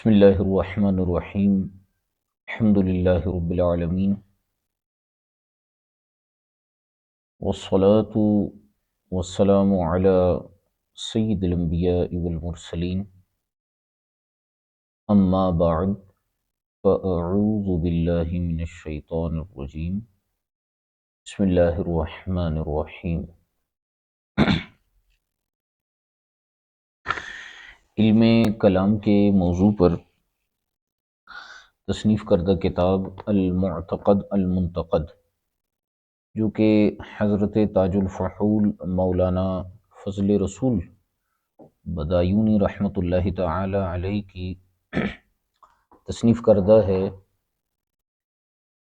بسم اللہ الرحمن الرحیم الحمد للہ رب العالمین والصلاة والسلام علی سید الانبیاء والمرسلین اما بعد فاعوذ باللہ من الشیطان الرجیم بسم اللہ الرحمن الرحیم علم کلام کے موضوع پر تصنیف کردہ کتاب المعتقد المنتقد جو کہ حضرت تاج الفحول مولانا فضل رسول بدایونی رحمۃ اللہ تعالی علیہ کی تصنیف کردہ ہے،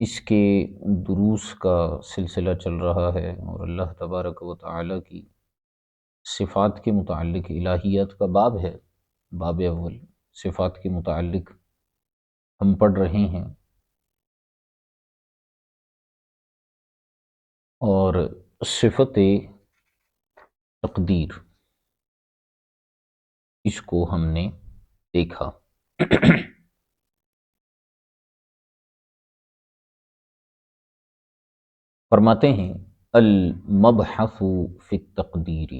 اس کے دروس کا سلسلہ چل رہا ہے اور اللہ تبارک و تعالی کی صفات کے متعلق الہیات کا باب ہے، باب اول صفات کے متعلق ہم پڑھ رہے ہیں، اور صفت تقدیر اس کو ہم نے دیکھا۔ فرماتے ہیں المبحث فی التقدیر،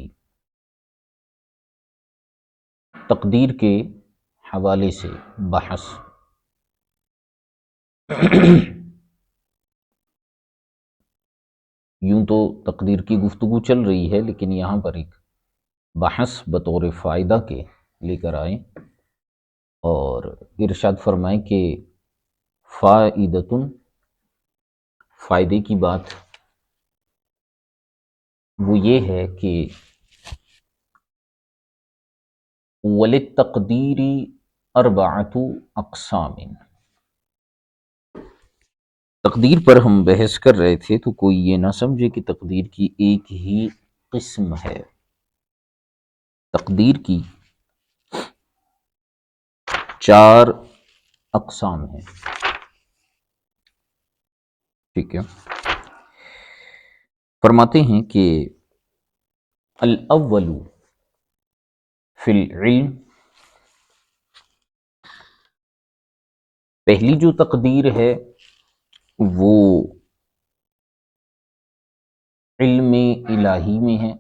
تقدیر کے حوالے سے بحث۔ یوں تو تقدیر کی گفتگو چل رہی ہے، لیکن یہاں پر ایک بحث بطور فائدہ کے لے کر آئیں اور ارشاد فرمائیں کہ فائدۃ، فائدے کی بات وہ یہ ہے کہ وَلِلتَّقْدِيرِ أَرْبَعَةُ أَقْسَامٍ، تقدیر پر ہم بحث کر رہے تھے تو کوئی یہ نہ سمجھے کہ تقدیر کی ایک ہی قسم ہے، تقدیر کی 4 اقسام ہیں، ٹھیک ہے۔ فرماتے ہیں کہ الاول فی العلم، پہلی جو تقدیر ہے وہ علم الہی میں ہے،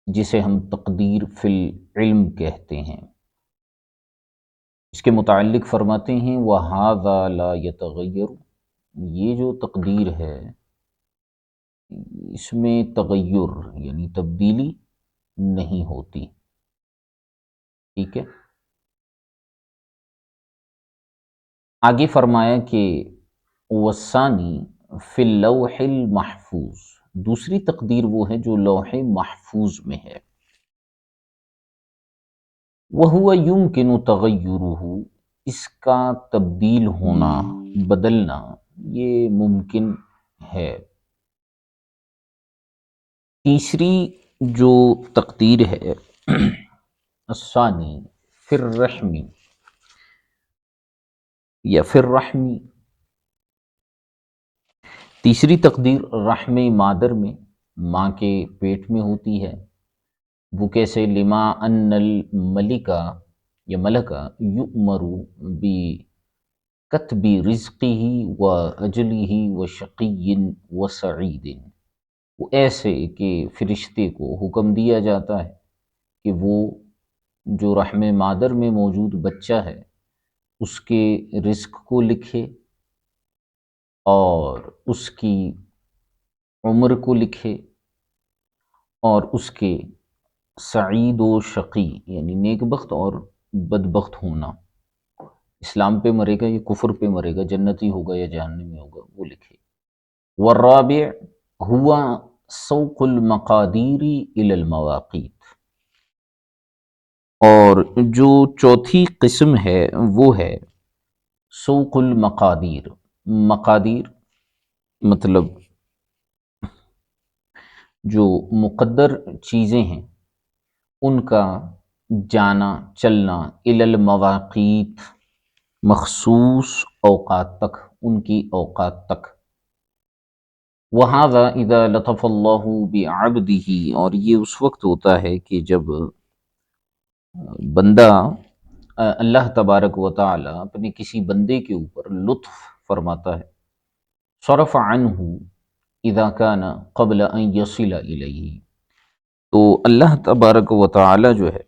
جسے ہم تقدیر فی العلم کہتے ہیں۔ اس کے متعلق فرماتے ہیں وَهَذَا لَا يَتَغَيَّرُ، یہ جو تقدیر ہے اس میں تغیر یعنی تبدیلی نہیں ہوتی، ٹھیک ہے۔ آگے فرمایا کہ وَالثَّانِي فِي اللَّوْحِ الْمَحْفُوظ، دوسری تقدیر وہ ہے جو لوح محفوظ میں ہے، وَهُوَ يُمْكِنُ تَغَيُّرُهُ، اس کا تبدیل ہونا، بدلنا یہ ممکن ہے۔ تیسری جو تقدیر ہے الثانی فی الرحم یا فی الرحم، تیسری تقدیر رحم مادر میں، ماں کے پیٹ میں ہوتی ہے، وہ کیسے؟ لما ان الملکہ یا ملکہ یؤمر بکتب رزقہ و اجلہ و شقی و سعید، وہ ایسے کہ فرشتے کو حکم دیا جاتا ہے کہ وہ جو رحم مادر میں موجود بچہ ہے اس کے رزق کو لکھے اور اس کی عمر کو لکھے اور اس کے سعید و شقی یعنی نیک بخت اور بدبخت ہونا، اسلام پہ مرے گا یا کفر پہ مرے گا، جنتی ہوگا یا جہنمی ہوگا، وہ لکھے۔ والرابع ہوا سوق المقادیر الی المواقیت، اور جو چوتھی قسم ہے وہ ہے سوق المقادیر، مقادیر مطلب جو مقدر چیزیں ہیں ان کا جانا چلنا الی المواقیت، مخصوص اوقات تک، ان کی اوقات تک۔ وَهَذَا إِذَا لَطَفَ اللَّهُ بِعَبْدِهِ، اور یہ اس وقت ہوتا ہے کہ جب بندہ اللہ تبارک و تعالی اپنے کسی بندے کے اوپر لطف فرماتا ہے، صرف عنہ اذا کان قبل ان یصل الیہ، تو اللہ تبارک و تعالی جو ہے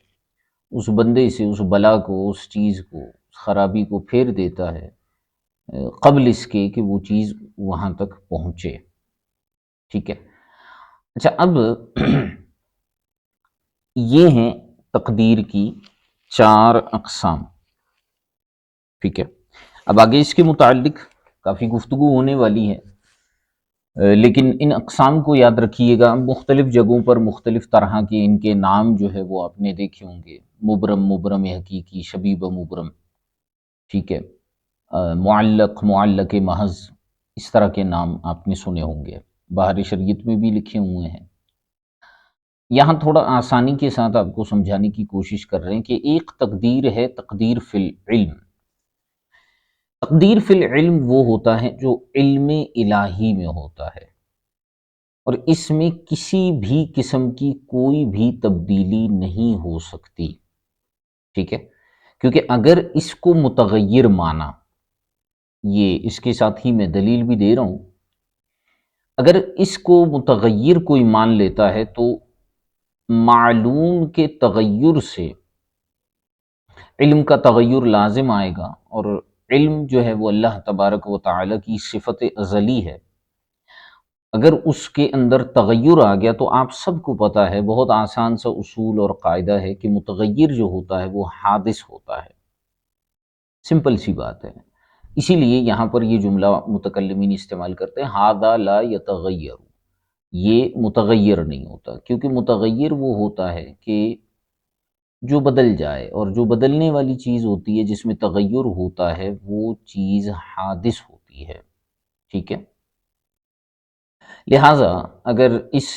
اس بندے سے اس بلا کو، اس چیز کو، اس خرابی کو پھیر دیتا ہے قبل اس کے کہ وہ چیز وہاں تک پہنچے۔ ٹھیک ہے، اچھا اب یہ ہیں تقدیر کی 4 اقسام۔ ٹھیک ہے، اب آگے اس کے متعلق کافی گفتگو ہونے والی ہے، لیکن ان اقسام کو یاد رکھیے گا، مختلف جگہوں پر مختلف طرح کے ان کے نام جو ہے وہ آپ نے دیکھے ہوں گے، مبرم، مبرم حقیقی، شبیب مبرم، ٹھیک ہے، معلق، معلق محض، اس طرح کے نام آپ نے سنے ہوں گے، بہار شریعت میں بھی لکھے ہوئے ہیں۔ یہاں تھوڑا آسانی کے ساتھ آپ کو سمجھانے کی کوشش کر رہے ہیں کہ ایک تقدیر ہے تقدیر فی العلم۔ تقدیر فی العلم وہ ہوتا ہے جو علم الہی میں ہوتا ہے، اور اس میں کسی بھی قسم کی کوئی بھی تبدیلی نہیں ہو سکتی۔ ٹھیک ہے، کیونکہ اگر اس کو متغیر مانا، یہ اس کے ساتھ ہی میں دلیل بھی دے رہا ہوں، اگر اس کو متغیر کوئی مان لیتا ہے تو معلوم کے تغیر سے علم کا تغیر لازم آئے گا، اور علم جو ہے وہ اللہ تبارک و تعالی کی صفت ازلی ہے، اگر اس کے اندر تغیر آ گیا تو آپ سب کو پتہ ہے، بہت آسان سا اصول اور قاعدہ ہے کہ متغیر جو ہوتا ہے وہ حادث ہوتا ہے، سمپل سی بات ہے۔ اسی لیے یہاں پر یہ جملہ متکلمین استعمال کرتے ہیں، ھذا لا یتغیر، یہ متغیر نہیں ہوتا، کیونکہ متغیر وہ ہوتا ہے کہ جو بدل جائے، اور جو بدلنے والی چیز ہوتی ہے جس میں تغیر ہوتا ہے وہ چیز حادث ہوتی ہے۔ ٹھیک ہے، لہٰذا اگر اس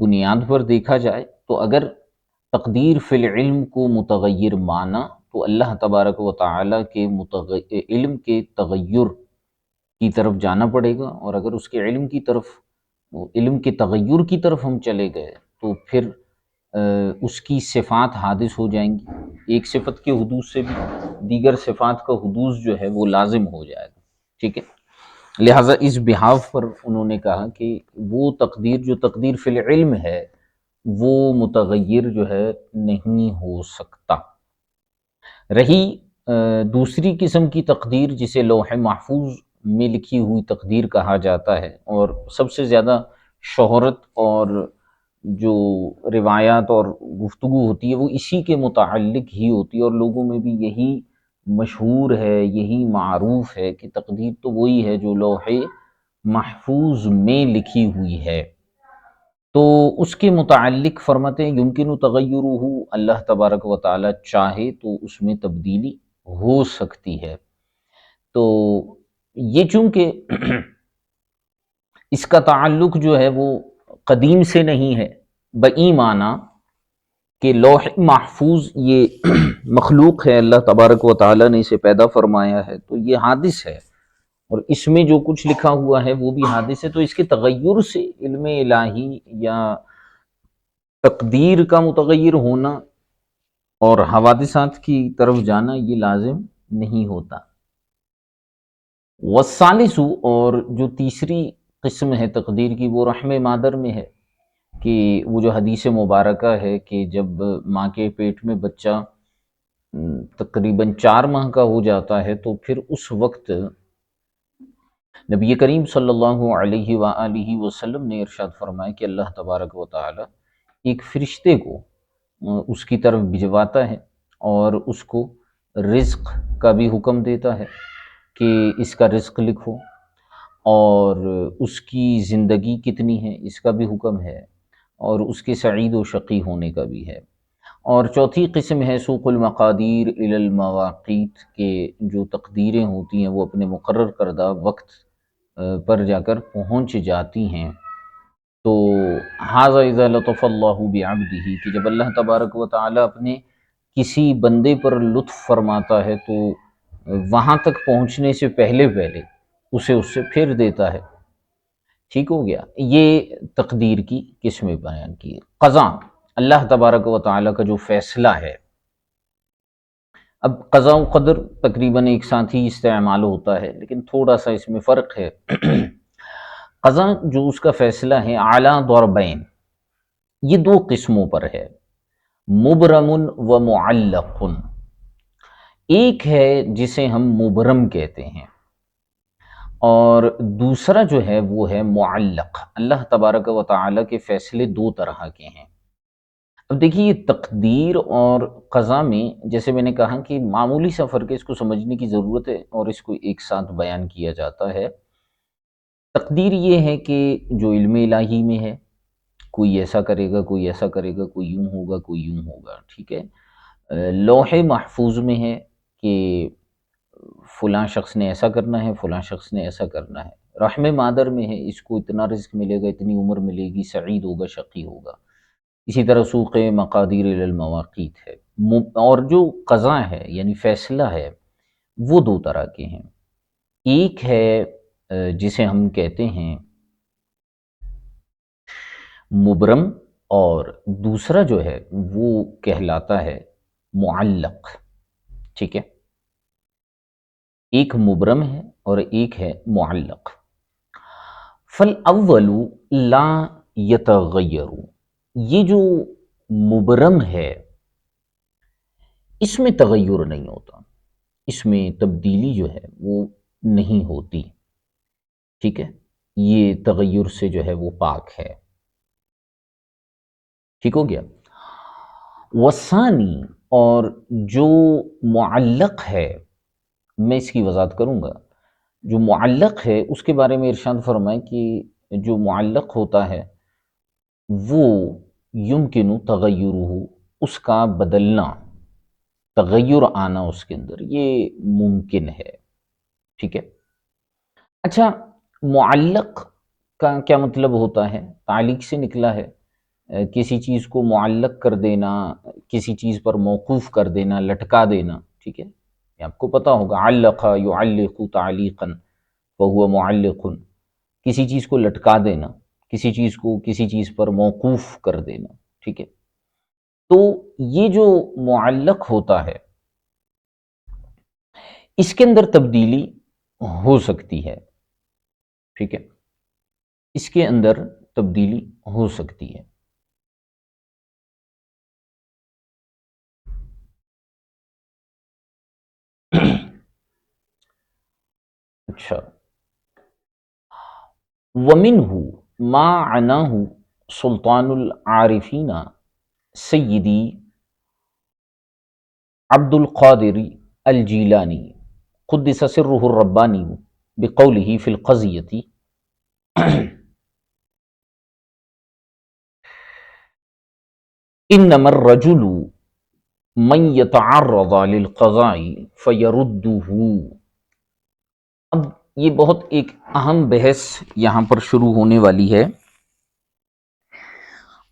بنیاد پر دیکھا جائے تو اگر تقدیر فی العلم کو متغیر مانا تو اللہ تبارک و تعالی کے علم کے تغیر کی طرف جانا پڑے گا، اور اگر اس کے علم کی طرف، علم کے تغیر کی طرف ہم چلے گئے تو پھر اس کی صفات حادث ہو جائیں گی، ایک صفت کے حدوث سے بھی دیگر صفات کا حدوث جو ہے وہ لازم ہو جائے گا۔ ٹھیک ہے، لہٰذا اس بحاف پر انہوں نے کہا کہ وہ تقدیر جو تقدیر فی العلم ہے وہ متغیر جو ہے نہیں ہو سکتا۔ رہی دوسری قسم کی تقدیر جسے لوح محفوظ میں لکھی ہوئی تقدیر کہا جاتا ہے، اور سب سے زیادہ شہرت اور جو روایات اور گفتگو ہوتی ہے وہ اسی کے متعلق ہی ہوتی ہے، اور لوگوں میں بھی یہی مشہور ہے، یہی معروف ہے کہ تقدیر تو وہی ہے جو لوح محفوظ میں لکھی ہوئی ہے۔ تو اس کے متعلق فرماتے ہیں یمکن تغیرہ، اللہ تبارک و تعالی چاہے تو اس میں تبدیلی ہو سکتی ہے۔ تو یہ چونکہ اس کا تعلق جو ہے وہ قدیم سے نہیں ہے، بئی معنی کہ لوح محفوظ یہ مخلوق ہے، اللہ تبارک و تعالی نے اسے پیدا فرمایا ہے تو یہ حادث ہے، اور اس میں جو کچھ لکھا ہوا ہے وہ بھی حادث ہے، تو اس کے تغیر سے علم الہی یا تقدیر کا متغیر ہونا اور حوادثات کی طرف جانا یہ لازم نہیں ہوتا۔ والثالث، اور جو تیسری قسم ہے تقدیر کی وہ رحم مادر میں ہے، کہ وہ جو حدیث مبارکہ ہے کہ جب ماں کے پیٹ میں بچہ تقریباً 4 ماہ کا ہو جاتا ہے تو پھر اس وقت نبی کریم صلی اللہ علیہ وآلہ وسلم نے ارشاد فرمایا کہ اللہ تبارک و تعالی ایک فرشتے کو اس کی طرف بھجواتا ہے، اور اس کو رزق کا بھی حکم دیتا ہے کہ اس کا رزق لکھو، اور اس کی زندگی کتنی ہے اس کا بھی حکم ہے، اور اس کے سعید و شقی ہونے کا بھی ہے۔ اور چوتھی قسم ہے سوق المقادیر الی المواقیت، کے جو تقدیریں ہوتی ہیں وہ اپنے مقرر کردہ وقت پر جا کر پہنچ جاتی ہیں۔ تو ھذا اذا لطف اللہ بعبدہ، کہ جب اللہ تبارک و تعالی اپنے کسی بندے پر لطف فرماتا ہے تو وہاں تک پہنچنے سے پہلے اسے اس سے پھیر دیتا ہے۔ ٹھیک ہو گیا، یہ تقدیر کی قسمیں بیان کی۔ قضا، اللہ تبارک و تعالی کا جو فیصلہ ہے، اب قضاء و قدر تقریباً ایک ساتھ ہی استعمال ہوتا ہے، لیکن تھوڑا سا اس میں فرق ہے۔ قضاء جو اس کا فیصلہ ہے اعلیٰ ضربین، یہ دو قسموں پر ہے، مبرم و معلق۔ ایک ہے جسے ہم مبرم کہتے ہیں، اور دوسرا جو ہے وہ ہے معلق۔ اللہ تبارک و تعالیٰ کے فیصلے دو طرح کے ہیں۔ اب دیکھیے یہ تقدیر اور قضا میں، جیسے میں نے کہا کہ معمولی سا فرق ہے، اس کو سمجھنے کی ضرورت ہے اور اس کو ایک ساتھ بیان کیا جاتا ہے۔ تقدیر یہ ہے کہ جو علم الہی میں ہے، کوئی ایسا کرے گا، کوئی ایسا کرے گا، کوئی یوں ہوگا، کوئی یوں ہوگا، ٹھیک ہے۔ لوح محفوظ میں ہے کہ فلاں شخص نے ایسا کرنا ہے، فلاں شخص نے ایسا کرنا ہے۔ رحم مادر میں ہے، اس کو اتنا رزق ملے گا، اتنی عمر ملے گی، سعید ہوگا، شقی ہوگا۔ اسی طرح سوق مقادیر الی المواقیت ہے۔ اور جو قضا ہے یعنی فیصلہ ہے، وہ دو طرح کے ہیں۔ ایک ہے جسے ہم کہتے ہیں مبرم، اور دوسرا جو ہے وہ کہلاتا ہے معلق، ٹھیک ہے۔ ایک مبرم ہے اور ایک ہے معلق۔ فالاول لا یتغیر، یہ جو مبرم ہے اس میں تغیر نہیں ہوتا، اس میں تبدیلی جو ہے وہ نہیں ہوتی، ٹھیک ہے، یہ تغیر سے جو ہے وہ پاک ہے، ٹھیک ہو گیا۔ وثانی، اور جو معلق ہے، میں اس کی وضاحت کروں گا۔ جو معلق ہے اس کے بارے میں ارشاد فرمائے کہ جو معلق ہوتا ہے وہ یمکن تغیرہ، اس کا بدلنا، تغیر آنا اس کے اندر، یہ ممکن ہے، ٹھیک ہے۔ اچھا، معلق کا کیا مطلب ہوتا ہے؟ تعلیق سے نکلا ہے، کسی چیز کو معلق کر دینا، کسی چیز پر موقوف کر دینا، لٹکا دینا، ٹھیک ہے۔ یہ آپ کو پتہ ہوگا، علق یعلق تعلیقا فہو معلق، کسی چیز کو لٹکا دینا، کسی چیز کو کسی چیز پر موقوف کر دینا، ٹھیک ہے۔ تو یہ جو معلق ہوتا ہے اس کے اندر تبدیلی ہو سکتی ہے، ٹھیک ہے، اس کے اندر تبدیلی ہو سکتی ہے۔ اچھا، وَمِنْهُ مَا عَنَاهُ سُلطان العارفین سیدی عبد القادر الجیلانی قدس سرہ الربانی بقولہ فی القضیۃ انما الرجل من یتعرض للقضاء فیردہ۔ اب یہ بہت ایک اہم بحث یہاں پر شروع ہونے والی ہے،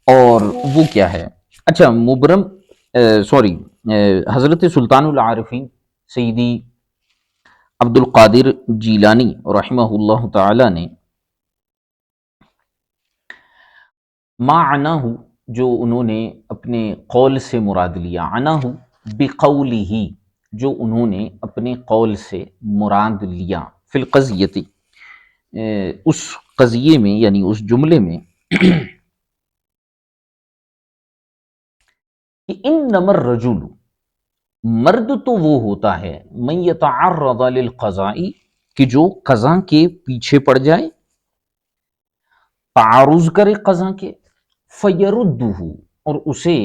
اور وہ کیا ہے؟ اچھا، مبرم حضرت سلطان العارفین سیدی عبد القادر جیلانی رحمہ اللہ تعالی نے ما عناہ، جو انہوں نے اپنے قول سے مراد لیا، عناہ بقولہ، جو انہوں نے اپنے قول سے مراد لیا، فی القضیۃ، اس قضیے میں یعنی اس جملے میں، کہ انما الرجل، مرد تو وہ ہوتا ہے، من یتعرض للقضاء، کہ جو قضا کے پیچھے پڑ جائے، تعارض کرے قضا کے، فیردہ، اور اسے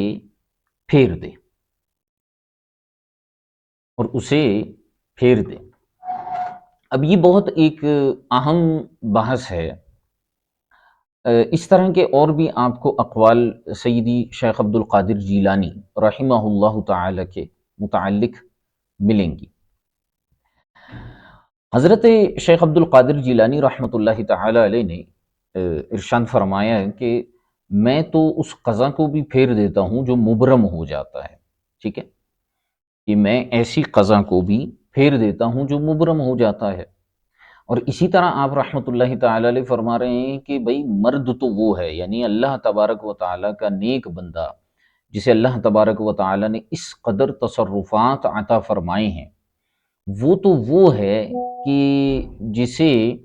پھیر دے، اور اسے پھیر دے۔ اب یہ بہت ایک اہم بحث ہے۔ اس طرح کے اور بھی آپ کو اقوال سیدی شیخ عبد القادر جیلانی رحمہ اللہ تعالی کے متعلق ملیں گی۔ حضرت شیخ عبد القادر جیلانی رحمۃ اللہ تعالی علیہ نے ارشاد فرمایا ہے کہ میں تو اس قضا کو بھی پھیر دیتا ہوں جو مبرم ہو جاتا ہے، ٹھیک ہے، کہ میں ایسی قضا کو بھی پھیر دیتا ہوں جو مبرم ہو جاتا ہے۔ اور اسی طرح آپ رحمۃ اللہ تعالی علیہ فرما رہے ہیں کہ بھئی مرد تو وہ ہے، یعنی اللہ تبارک و تعالیٰ کا نیک بندہ جسے اللہ تبارک و تعالی نے اس قدر تصرفات عطا فرمائے ہیں، وہ تو وہ ہے کہ جسے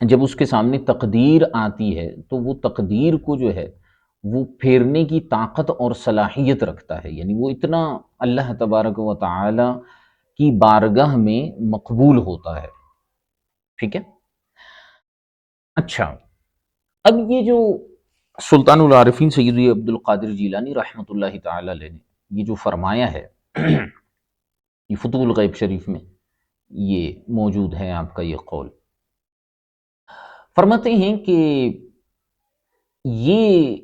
جب اس کے سامنے تقدیر آتی ہے تو وہ تقدیر کو جو ہے وہ پھیرنے کی طاقت اور صلاحیت رکھتا ہے، یعنی وہ اتنا اللہ تبارک و تعالی کی بارگاہ میں مقبول ہوتا ہے۔ ٹھیک ہے، اچھا، اب یہ جو سلطان العارفین سیدی عبد القادر جیلانی رحمۃ اللہ تعالی علیہ نے یہ جو فرمایا ہے یہ فتوح الغیب شریف میں یہ موجود ہے آپ کا یہ قول، فرماتے ہیں کہ یہ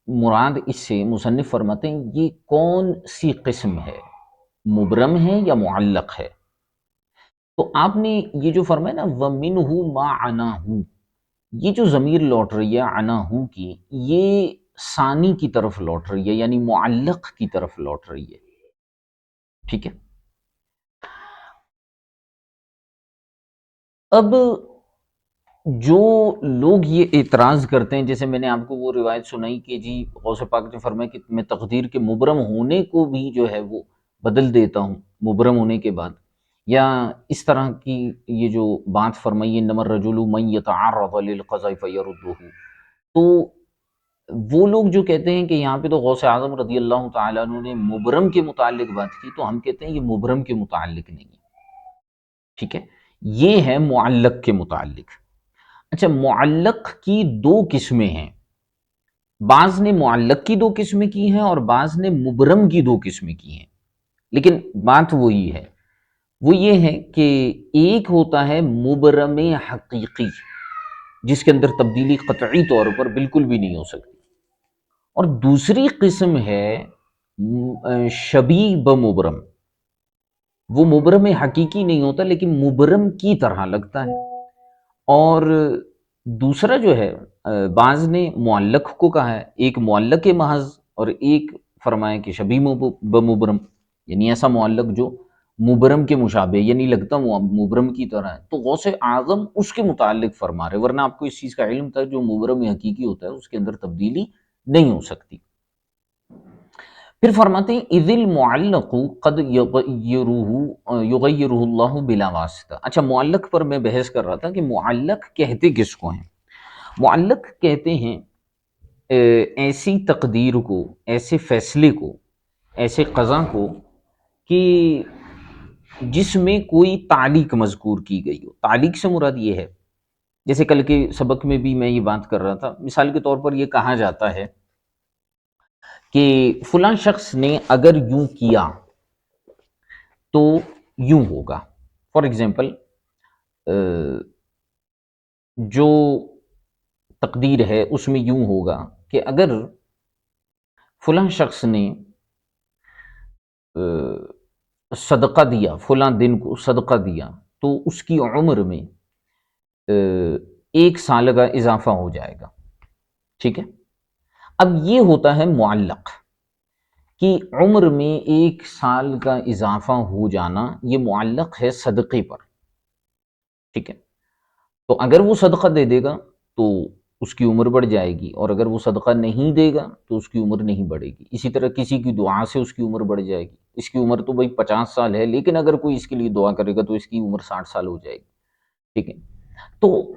مراد اس سے مصنف فرماتے ہیں یہ کون سی قسم ہے، مبرم ہے یا معلق ہے؟ تو آپ نے یہ جو فرمایا نا وَمِنْهُ مَا عَنَاهُ، یہ جو ضمیر لوٹ رہی ہے عناہو کی، یہ ثانی کی طرف لوٹ رہی ہے، یعنی معلق کی طرف لوٹ رہی ہے۔ ٹھیک ہے، اب جو لوگ یہ اعتراض کرتے ہیں، جیسے میں نے آپ کو وہ روایت سنائی کہ جی غوث پاک نے فرمایا کہ میں تقدیر کے مبرم ہونے کو بھی جو ہے وہ بدل دیتا ہوں مبرم ہونے کے بعد، یا اس طرح کی یہ جو بات فرمائی انما الرجل من یتعرض للقضاء فیردہ، تو وہ لوگ جو کہتے ہیں کہ یہاں پہ تو غوث اعظم رضی اللہ تعالیٰ عنہ نے مبرم کے متعلق بات کی، تو ہم کہتے ہیں یہ مبرم کے متعلق نہیں ہے۔ ٹھیک ہے، یہ ہے معلق کے متعلق۔ اچھا، معلق کی دو قسمیں ہیں، بعض نے معلق کی دو قسمیں کی ہیں اور بعض نے مبرم کی دو قسمیں کی ہیں، لیکن بات وہی ہے، وہ یہ ہے کہ ایک ہوتا ہے مبرم حقیقی جس کے اندر تبدیلی قطعی طور پر بالکل بھی نہیں ہو سکتی، اور دوسری قسم ہے شبیہ بمبرم، وہ مبرم حقیقی نہیں ہوتا لیکن مبرم کی طرح لگتا ہے، اور دوسرا جو ہے بعض نے معلق کو کہا ہے، ایک معلق محض اور ایک فرمایا کہ شبیہ بمبرم، یعنی ایسا معلق جو مبرم کے مشابہ یعنی لگتا مبرم کی طرح ہے، تو غوث اعظم اس کے متعلق فرما رہے، ورنہ آپ کو اس چیز کا علم تھا جو مبرم حقیقی ہوتا ہے اس کے اندر تبدیلی نہیں ہو سکتی۔ پھر فرماتے ہیں اذ المعلق قد یغیرہ اللہ بلا واسطہ۔ اچھا، معلق پر میں بحث کر رہا تھا کہ معلق کہتے کس کو ہیں؟ معلق کہتے ہیں ایسی تقدیر کو، ایسے فیصلے کو، ایسے قضا کو کہ جس میں کوئی تعلیق مذکور کی گئی ہو۔ تعلیق سے مراد یہ ہے، جیسے کل کے سبق میں بھی میں یہ بات کر رہا تھا، مثال کے طور پر یہ کہا جاتا ہے کہ فلاں شخص نے اگر یوں کیا تو یوں ہوگا۔ فار ایگزامپل جو تقدیر ہے اس میں یوں ہوگا کہ اگر فلاں شخص نے صدقہ دیا، فلاں دن کو صدقہ دیا، تو اس کی عمر میں 1 سال کا اضافہ ہو جائے گا۔ ٹھیک ہے، اب یہ ہوتا ہے معلق کہ عمر میں 1 سال کا اضافہ ہو جانا، یہ معلق ہے صدقے پر۔ ٹھیک ہے، تو اگر وہ صدقہ دے دے گا تو اس کی عمر بڑھ جائے گی، اور اگر وہ صدقہ نہیں دے گا تو اس کی عمر نہیں بڑھے گی۔ اسی طرح کسی کی دعا سے اس کی عمر بڑھ جائے گی، اس کی عمر تو بھائی 50 سال ہے لیکن اگر کوئی اس کے لیے دعا کرے گا تو اس کی عمر 60 سال ہو جائے گی۔ ٹھیک ہے، تو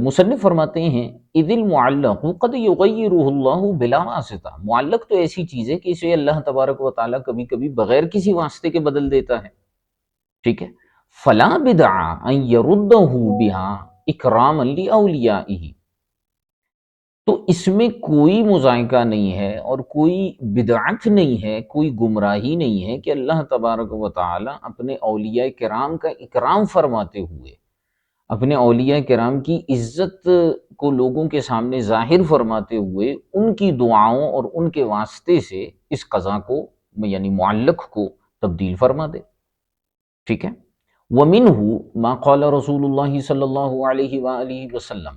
مصنف فرماتے ہیں اذ المعلق قد یغیرہ اللہ بلا واسطہ، معلق تو ایسی چیز ہے کہ اسے اللہ تبارک و تعالیٰ کبھی کبھی بغیر کسی واسطے کے بدل دیتا ہے۔ ٹھیک ہے، فلا بدع ان یردہ بها اکراما لاولیائہ، تو اس میں کوئی مذائقہ نہیں ہے اور کوئی بدعت نہیں ہے، کوئی گمراہی نہیں ہے کہ اللہ تبارک و تعالی اپنے اولیاء کرام کا اکرام فرماتے ہوئے، اپنے اولیاء کرام کی عزت کو لوگوں کے سامنے ظاہر فرماتے ہوئے ان کی دعاؤں اور ان کے واسطے سے اس قضا کو یعنی معلق کو تبدیل فرما دے۔ ٹھیک ہے، وَمِنْهُ مَا قَالَ رسول اللہ صلی اللہ علیہ وآلہ وسلم،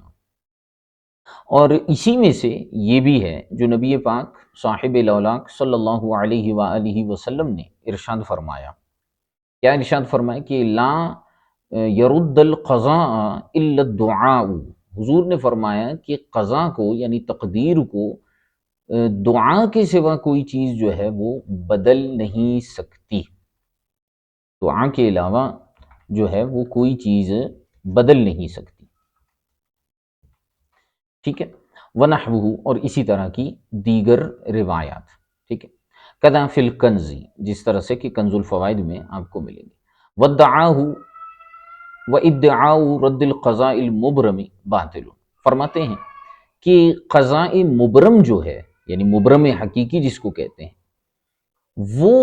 اور اسی میں سے یہ بھی ہے جو نبی پاک صاحب الاولاق صلی اللہ علیہ وآلہ وسلم نے ارشاد فرمایا۔ کیا ارشاد فرمایا؟ کہ لا یرد القضاء الا الدعاء، حضور نے فرمایا کہ قضا کو یعنی تقدیر کو دعا کے سوا کوئی چیز جو ہے وہ بدل نہیں سکتی، دعا کے علاوہ جو ہے وہ کوئی چیز بدل نہیں سکتی، ٹھیک ہے۔ وَنَحْوُهُ، اور اسی طرح کی دیگر روایات، ٹھیک ہے۔ کذا فی الکنز، جس طرح سے کہ کنز الفوائد میں آپ کو ملیں گے۔ وَادَّعَاهُ وَإِدَّعَاءُ رَدِّ الْقَضَاءِ الْمُبْرَمِ باطل، فرماتے ہیں کہ قضاء مبرم جو ہے، یعنی مبرم حقیقی جس کو کہتے ہیں، وہ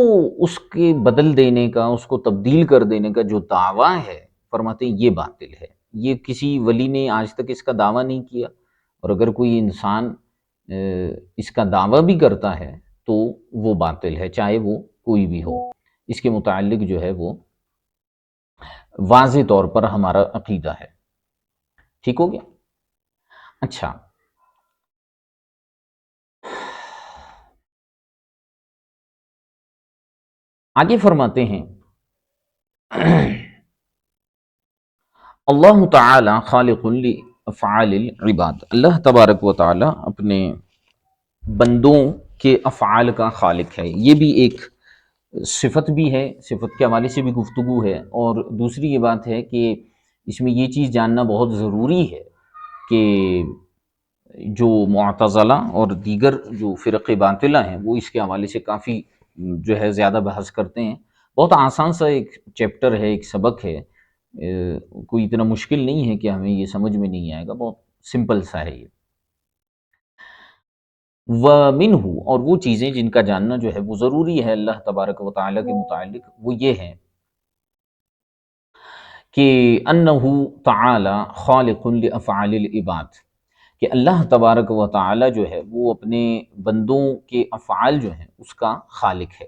اس کے بدل دینے کا، اس کو تبدیل کر دینے کا جو دعویٰ ہے، فرماتے ہیں یہ باطل ہے۔ یہ کسی ولی نے آج تک اس کا دعویٰ نہیں کیا، اور اگر کوئی انسان اس کا دعویٰ بھی کرتا ہے تو وہ باطل ہے، چاہے وہ کوئی بھی ہو۔ اس کے متعلق جو ہے وہ واضح طور پر ہمارا عقیدہ ہے، ٹھیک ہو گیا۔ اچھا، آگے فرماتے ہیں اللہ تعالی خالق لافعال العباد، اللہ تبارک و تعالی اپنے بندوں کے افعال کا خالق ہے۔ یہ بھی ایک صفت بھی ہے، صفت کے حوالے سے بھی گفتگو ہے، اور دوسری یہ بات ہے کہ اس میں یہ چیز جاننا بہت ضروری ہے کہ جو معتزلہ اور دیگر جو فرق باطلہ ہیں وہ اس کے حوالے سے کافی جو ہے زیادہ بحث کرتے ہیں۔ بہت آسان سا ایک چیپٹر ہے، ایک سبق ہے، کوئی اتنا مشکل نہیں ہے کہ ہمیں یہ سمجھ میں نہیں آئے گا، بہت سمپل سا ہے یہ۔ وَمِنْهُ، اور وہ چیزیں جن کا جاننا جو ہے وہ ضروری ہے اللہ تبارک و تعالیٰ کے متعلق، وہ یہ ہے کہ انہ تعالی خالق لافعال العباد، کہ اللہ تبارک و تعالی جو ہے وہ اپنے بندوں کے افعال جو ہیں اس کا خالق ہے،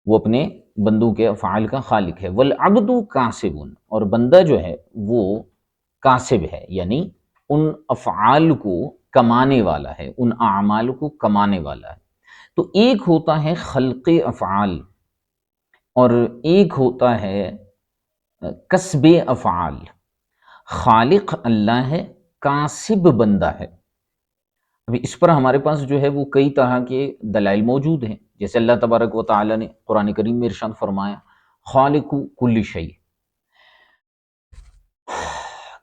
وہ اپنے بندوں کے افعال کا خالق ہے۔ والعبد کاسب، اور بندہ جو ہے وہ کاسب ہے، یعنی ان افعال کو کمانے والا ہے، ان اعمال کو کمانے والا ہے۔ تو ایک ہوتا ہے خلق افعال، اور ایک ہوتا ہے کسب افعال۔ خالق اللہ ہے، کاسب بندہ ہے۔ ابھی اس پر ہمارے پاس جو ہے وہ کئی طرح کے دلائل موجود ہیں، جیسے اللہ تبارک و تعالی نے قرآن کریم میں ارشاد فرمایا خالق کل شیء،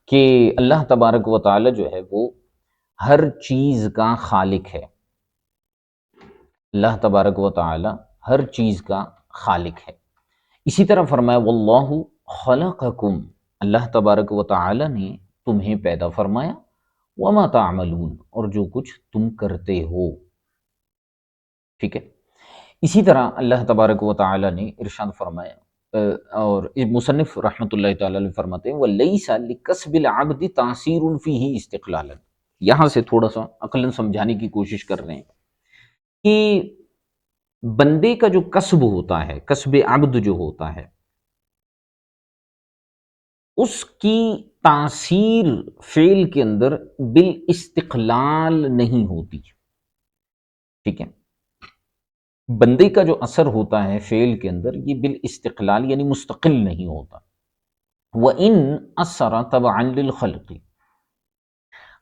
کہ اللہ تبارک و تعالی جو ہے وہ ہر چیز کا خالق ہے، اللہ تبارک و تعالی ہر چیز کا خالق ہے۔ اسی طرح فرمایا واللہ خلقکم، اللہ تبارک و تعالی نے تمہیں پیدا فرمایا، وما تعملون، اور جو کچھ تم کرتے ہو، ٹھیک ہے۔ اسی طرح اللہ تبارک و تعالی نے ارشاد فرمایا، اور مصنف رحمۃ اللہ تعالی علیہ فرماتے ہیں وَلَيْسَ لِكَسْبِ الْعَبْدِ تَأْثِيرٌ فِيهِ اسْتِقْلَالًا، یہاں سے تھوڑا سا عقلاً سمجھانے کی کوشش کر رہے ہیں کہ بندے کا جو کسب ہوتا ہے، کسب عبد جو ہوتا ہے، اس کی تاثیر فعل کے اندر بالاستقلال نہیں ہوتی، ٹھیک ہے۔ بندے کا جو اثر ہوتا ہے فعل کے اندر یہ بالاستقلال یعنی مستقل نہیں ہوتا۔ وَإِنْ أَثَّرَ تَبَعًا لِلْخَلْقِ،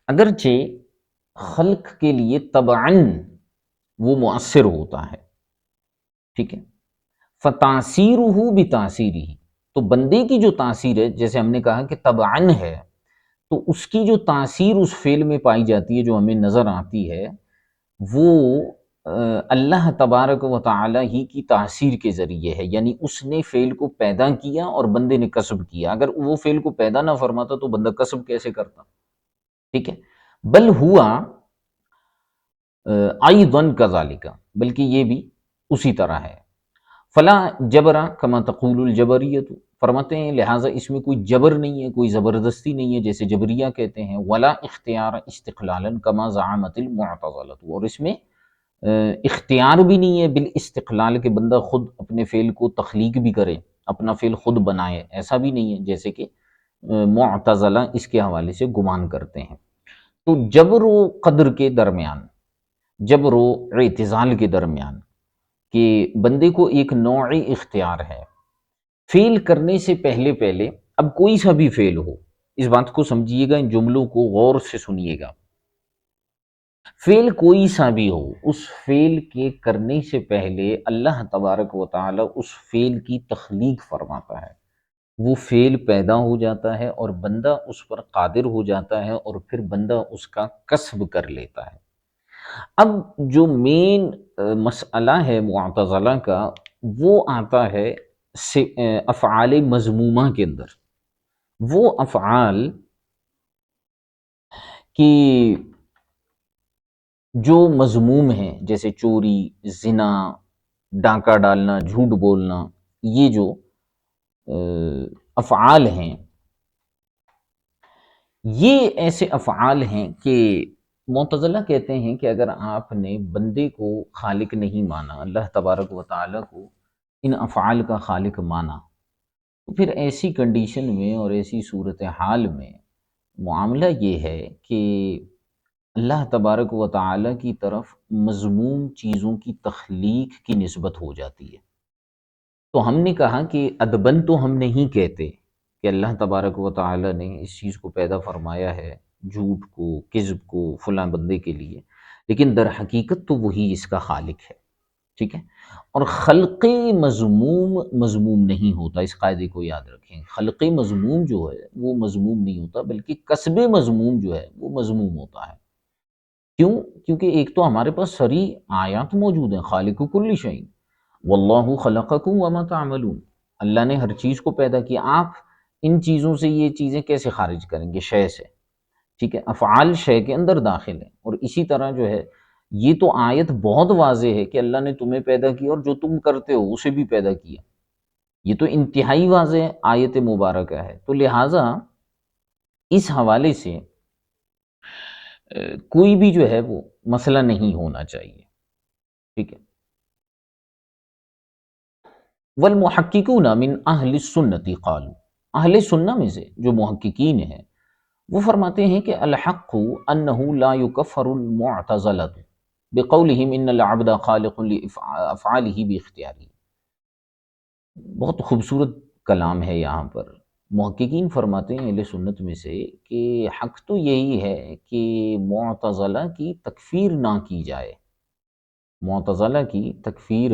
اگرچہ خلق کے لیے تبعاً وہ مؤثر ہوتا ہے، ٹھیک ہے۔ فَتَأْثِيرُهُ بِتَأْثِيرِهِ، تو بندے کی جو تاثیر ہے، جیسے ہم نے کہا کہ تبعاً ہے، تو اس کی جو تاثیر اس فعل میں پائی جاتی ہے جو ہمیں نظر آتی ہے، وہ اللہ تبارک و تعالی ہی کی تاثیر کے ذریعے ہے، یعنی اس نے فعل کو پیدا کیا اور بندے نے کسب کیا۔ اگر وہ فعل کو پیدا نہ فرماتا تو بندہ کسب کیسے کرتا، ٹھیک ہے۔ بل ہوا ایضاً کذالک، بلکہ یہ بھی اسی طرح ہے۔ فلا جبرا کما تقول الجبریت، فرماتے ہیں لہٰذا اس میں کوئی جبر نہیں ہے، کوئی زبردستی نہیں ہے جیسے جبریہ کہتے ہیں۔ ولا اختیار استقلالا کما زعمت المعتزلۃ، اور اس میں اختیار بھی نہیں ہے بالاستقلال کہ بندہ خود اپنے فعل کو تخلیق بھی کرے، اپنا فعل خود بنائے، ایسا بھی نہیں ہے جیسے کہ معتزلہ اس کے حوالے سے گمان کرتے ہیں۔ تو جبر و قدر کے درمیان، جبر و اعتزال کے درمیان، کہ بندے کو ایک نوعی اختیار ہے فعل کرنے سے پہلے پہلے، اب کوئی سا بھی فعل ہو، اس بات کو سمجھیے گا، ان جملوں کو غور سے سنیے گا۔ فعل کوئی سا بھی ہو، اس فعل کے کرنے سے پہلے اللہ تبارک و تعالی اس فعل کی تخلیق فرماتا ہے، وہ فعل پیدا ہو جاتا ہے اور بندہ اس پر قادر ہو جاتا ہے اور پھر بندہ اس کا کسب کر لیتا ہے۔ اب جو مین مسئلہ ہے معتزلہ کا، وہ آتا ہے افعال مذمومہ کے اندر۔ وہ افعال کی جو مذموم ہیں، جیسے چوری، زنا، ڈاکہ ڈالنا، جھوٹ بولنا، یہ جو افعال ہیں، یہ ایسے افعال ہیں کہ معتزلہ کہتے ہیں کہ اگر آپ نے بندے کو خالق نہیں مانا، اللہ تبارک و تعالیٰ کو ان افعال کا خالق مانا، تو پھر ایسی کنڈیشن میں اور ایسی صورتحال میں معاملہ یہ ہے کہ اللہ تبارک و تعالیٰ کی طرف مذموم چیزوں کی تخلیق کی نسبت ہو جاتی ہے۔ تو ہم نے کہا کہ ادبن تو ہم نہیں کہتے کہ اللہ تبارک و تعالیٰ نے اس چیز کو پیدا فرمایا ہے، جھوٹ کو، کذب کو فلاں بندے کے لیے، لیکن در حقیقت تو وہی اس کا خالق ہے، ٹھیک ہے۔ اور خلقی مذموم مذموم نہیں ہوتا، اس قاعدے کو یاد رکھیں۔ خلقی مذموم جو ہے وہ مذموم نہیں ہوتا، بلکہ کسب مذموم جو ہے وہ مذموم ہوتا ہے۔ کیوں؟ کیونکہ ایک تو ہمارے پاس ساری آیات موجود ہیں، خالق کل شیء، واللہ خلقکم وما تعملون، اللہ نے ہر چیز کو پیدا کیا، آپ ان چیزوں سے یہ چیزیں کیسے خارج کریں گے؟ شے سے، ٹھیک ہے، افعال شے کے اندر داخل ہیں۔ اور اسی طرح جو ہے یہ تو آیت بہت واضح ہے کہ اللہ نے تمہیں پیدا کیا اور جو تم کرتے ہو اسے بھی پیدا کیا، یہ تو انتہائی واضح آیت مبارکہ ہے۔ تو لہٰذا اس حوالے سے کوئی بھی جو ہے وہ مسئلہ نہیں ہونا چاہیے، ٹھیک ہے۔ والمحققون من اہل السنت قالوا، اہل سنہ میں سے جو محققین ہیں وہ فرماتے ہیں کہ الحق انہ لا یکفر المعتزلۃ بقولہم ان العبد خالق لافعالہ باختیارہ۔ بہت خوبصورت کلام ہے یہاں پر۔ محققین فرماتے ہیں اہل سنت میں سے کہ حق تو یہی ہے کہ معتزلہ کی تکفیر نہ کی جائے، معتزلہ کی تکفیر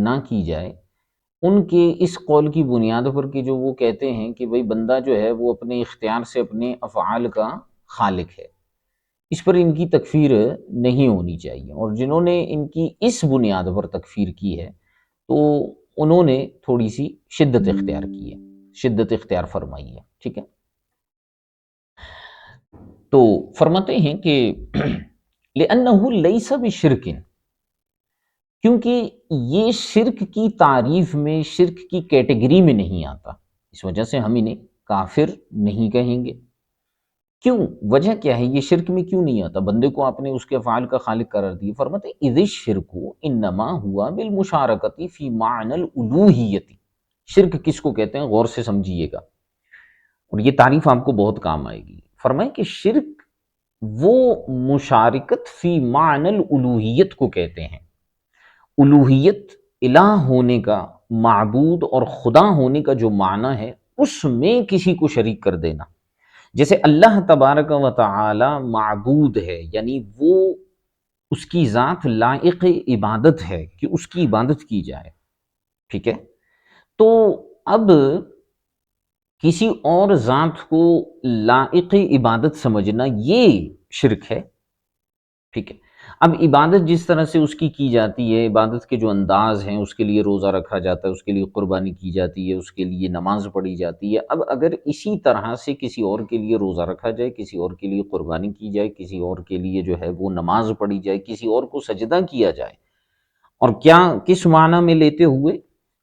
نہ کی جائے، ان کے اس قول کی بنیاد پر کہ جو وہ کہتے ہیں کہ بھئی بندہ جو ہے وہ اپنے اختیار سے اپنے افعال کا خالق ہے، اس پر ان کی تکفیر نہیں ہونی چاہیے۔ اور جنہوں نے ان کی اس بنیاد پر تکفیر کی ہے تو انہوں نے تھوڑی سی شدت اختیار کی ہے، شدت اختیار فرمائی ہے، ٹھیک ہے۔ تو فرماتے ہیں کہ لِأَنَّهُ لَيْسَ بِشِرْكٍ، کیونکہ یہ شرک کی تعریف میں، شرک کی کیٹیگری میں نہیں آتا، اس وجہ سے ہم انہیں کافر نہیں کہیں گے۔ کیوں؟ وجہ کیا ہے؟ یہ شرک میں کیوں نہیں آتا؟ بندے کو آپ نے اس کے افعال کا خالق قرار دیا۔ فرماتے ہیں اِذِ الشِّرْكُ إِنَّمَا هُوَ بِالْمُشَارَكَةِ فِي مَعْنَى الْأُلُوهِيَّةِ۔ شرک کس کو کہتے ہیں؟ غور سے سمجھیے گا، اور یہ تعریف آپ کو بہت کام آئے گی۔ فرمائیں کہ شرک وہ مشارکت فی معنی الالوہیت کو کہتے ہیں۔ الوہیت، الہ ہونے کا، معبود اور خدا ہونے کا جو معنی ہے، اس میں کسی کو شریک کر دینا۔ جیسے اللہ تبارک و تعالی معبود ہے، یعنی وہ اس کی ذات لائق عبادت ہے کہ اس کی عبادت کی جائے، ٹھیک ہے۔ تو اب کسی اور ذات کو لائق عبادت سمجھنا یہ شرک ہے، ٹھیک ہے۔ اب عبادت جس طرح سے اس کی جاتی ہے، عبادت کے جو انداز ہیں، اس کے لیے روزہ رکھا جاتا ہے، اس کے لیے قربانی کی جاتی ہے، اس کے لیے نماز پڑھی جاتی ہے۔ اب اگر اسی طرح سے کسی اور کے لیے روزہ رکھا جائے، کسی اور کے لیے قربانی کی جائے، کسی اور کے لیے جو ہے وہ نماز پڑھی جائے، کسی اور کو سجدہ کیا جائے، اور کیا کس معنی میں لیتے ہوئے؟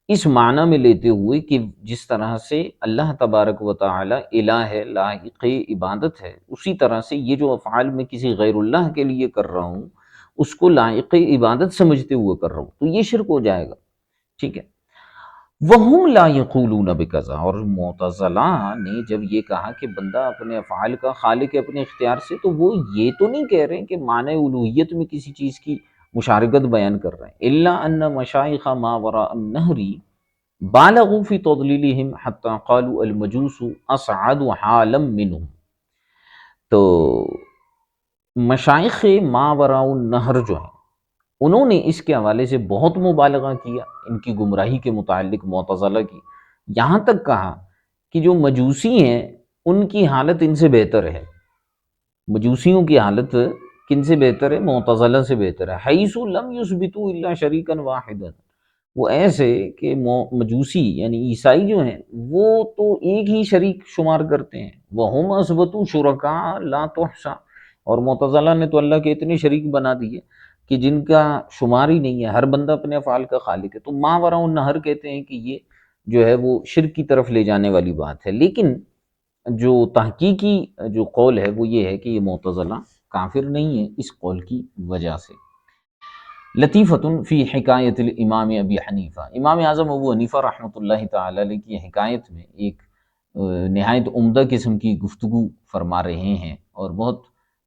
اس معنی میں لیتے ہوئے کہ جس طرح سے اللہ تبارک و تعالی الہ ہے، لائق عبادت ہے، اسی طرح سے یہ جو افعال میں کسی غیر اللہ کے لیے کر رہا ہوں اس کو لائق عبادت سمجھتے ہوئے کر رہا ہوں، تو یہ شرک ہو جائے گا، ٹھیک ہے۔ وَهُمْ لَا يَقُولُونَ بِكَذَا، اور معتزلہ نے جب یہ کہا کہ بندہ اپنے افعال کا خالق ہے اپنے اختیار سے، تو وہ یہ تو نہیں کہہ رہے ہیں کہ معنی الوہیت میں کسی چیز کی مشارکت بیان کر رہے ہیں۔ الا ان مشائخ ما وراء النہر بالغوا فی تضلیلہم حتی قالوا المجوس اصعد حالا منہم۔ تو مشائخ ماوراء النہر جو ہیں، انہوں نے اس کے حوالے سے بہت مبالغہ کیا، ان کی گمراہی کے متعلق معتزلہ کی، یہاں تک کہا کہ جو مجوسی ہیں ان کی حالت ان سے بہتر ہے، مجوسیوں کی حالت کن سے بہتر ہے؟ معتزلہ سے بہتر ہے، حیث لم یثبتوا الا شریکا واحدا، وہ ایسے کہ مجوسی یعنی عیسائی جو ہیں وہ تو ایک ہی شریک شمار کرتے ہیں، وہم اثبتوا شرکاء لا تحصى، اور معتزلہ نے تو اللہ کے اتنے شریک بنا دیے کہ جن کا شمار ہی نہیں ہے، ہر بندہ اپنے افعال کا خالق ہے، تو ماوراء النہر کہتے ہیں کہ یہ جو ہے وہ شرک کی طرف لے جانے والی بات ہے۔ لیکن جو تحقیقی جو قول ہے وہ یہ ہے کہ یہ معتزلہ کافر نہیں ہے اس قول کی وجہ سے۔ لطیفۃ فی حکایت الامام ابی حنیفہ، امام اعظم ابو حنیفہ رحمۃ اللہ تعالی علیہ کی حکایت میں ایک نہایت عمدہ قسم کی گفتگو فرما رہے ہیں اور بہت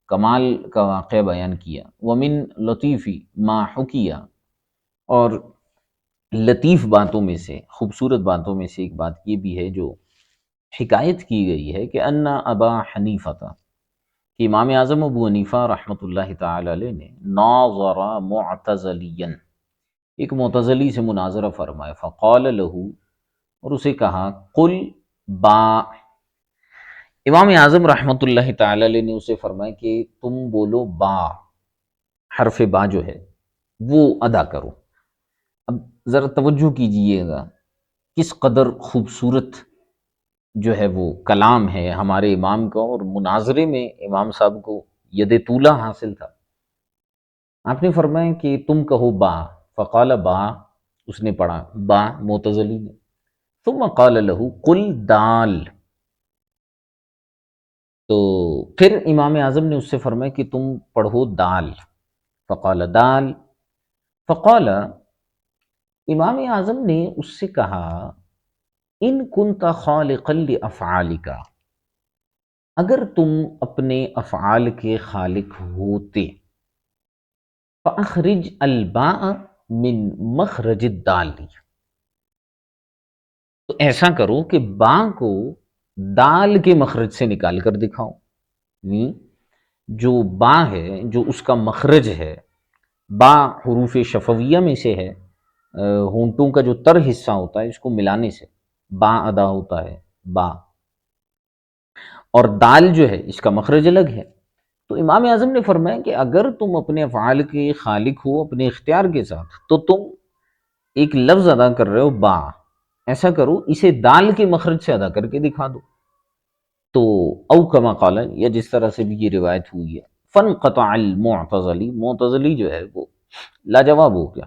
کمال کا واقعہ بیان کیا۔ ومن لطیف ما حکیہ، اور لطیف باتوں میں سے، خوبصورت باتوں میں سے ایک بات یہ بھی ہے جو حکایت کی گئی ہے کہ ان ابا حنیفہ تھا، کہ امام اعظم ابو حنیفہ رحمۃ اللہ تعالی علیہ نے ناظر معتزلیا، ایک معتزلی سے مناظرہ فرمایا، فقال له، اور اسے کہا قل با، امام اعظم رحمۃ اللہ تعالی علیہ نے اسے فرمایا کہ تم بولو با، حرف با جو ہے وہ ادا کرو۔ اب ذرا توجہ کیجئے گا کس قدر خوبصورت جو ہے وہ کلام ہے ہمارے امام کا، اور مناظرے میں امام صاحب کو ید طولہ حاصل تھا۔ آپ نے فرمایا کہ تم کہو با، فقال با، اس نے پڑھا با معتزلی نے، ثم قال له قل دال، تو پھر امام اعظم نے اس سے فرمایا کہ تم پڑھو دال، فقال دال، فقال، امام اعظم نے اس سے کہا ان کنت خالقا لافعالک، اگر تم اپنے افعال کے خالق ہوتے، فاخرج الباء من مخرج الدال، تو ایسا کرو کہ با کو دال کے مخرج سے نکال کر دکھاؤ، یعنی جو با ہے جو اس کا مخرج ہے، با حروف شفویہ میں سے ہے، ہونٹوں کا جو تر حصہ ہوتا ہے اس کو ملانے سے با ادا ہوتا ہے، با، اور دال جو ہے اس کا مخرج الگ ہے۔ تو امام اعظم نے فرمایا کہ اگر تم اپنے افعال کے خالق ہو اپنے اختیار کے ساتھ، تو تم ایک لفظ ادا کر رہے ہو با، ایسا کرو اسے دال کے مخرج سے ادا کر کے دکھا دو، تو او کما قال، یا جس طرح سے بھی یہ روایت ہوئی ہے، فانقطع المعتزلی، معتزلی جو ہے وہ لاجواب ہو گیا۔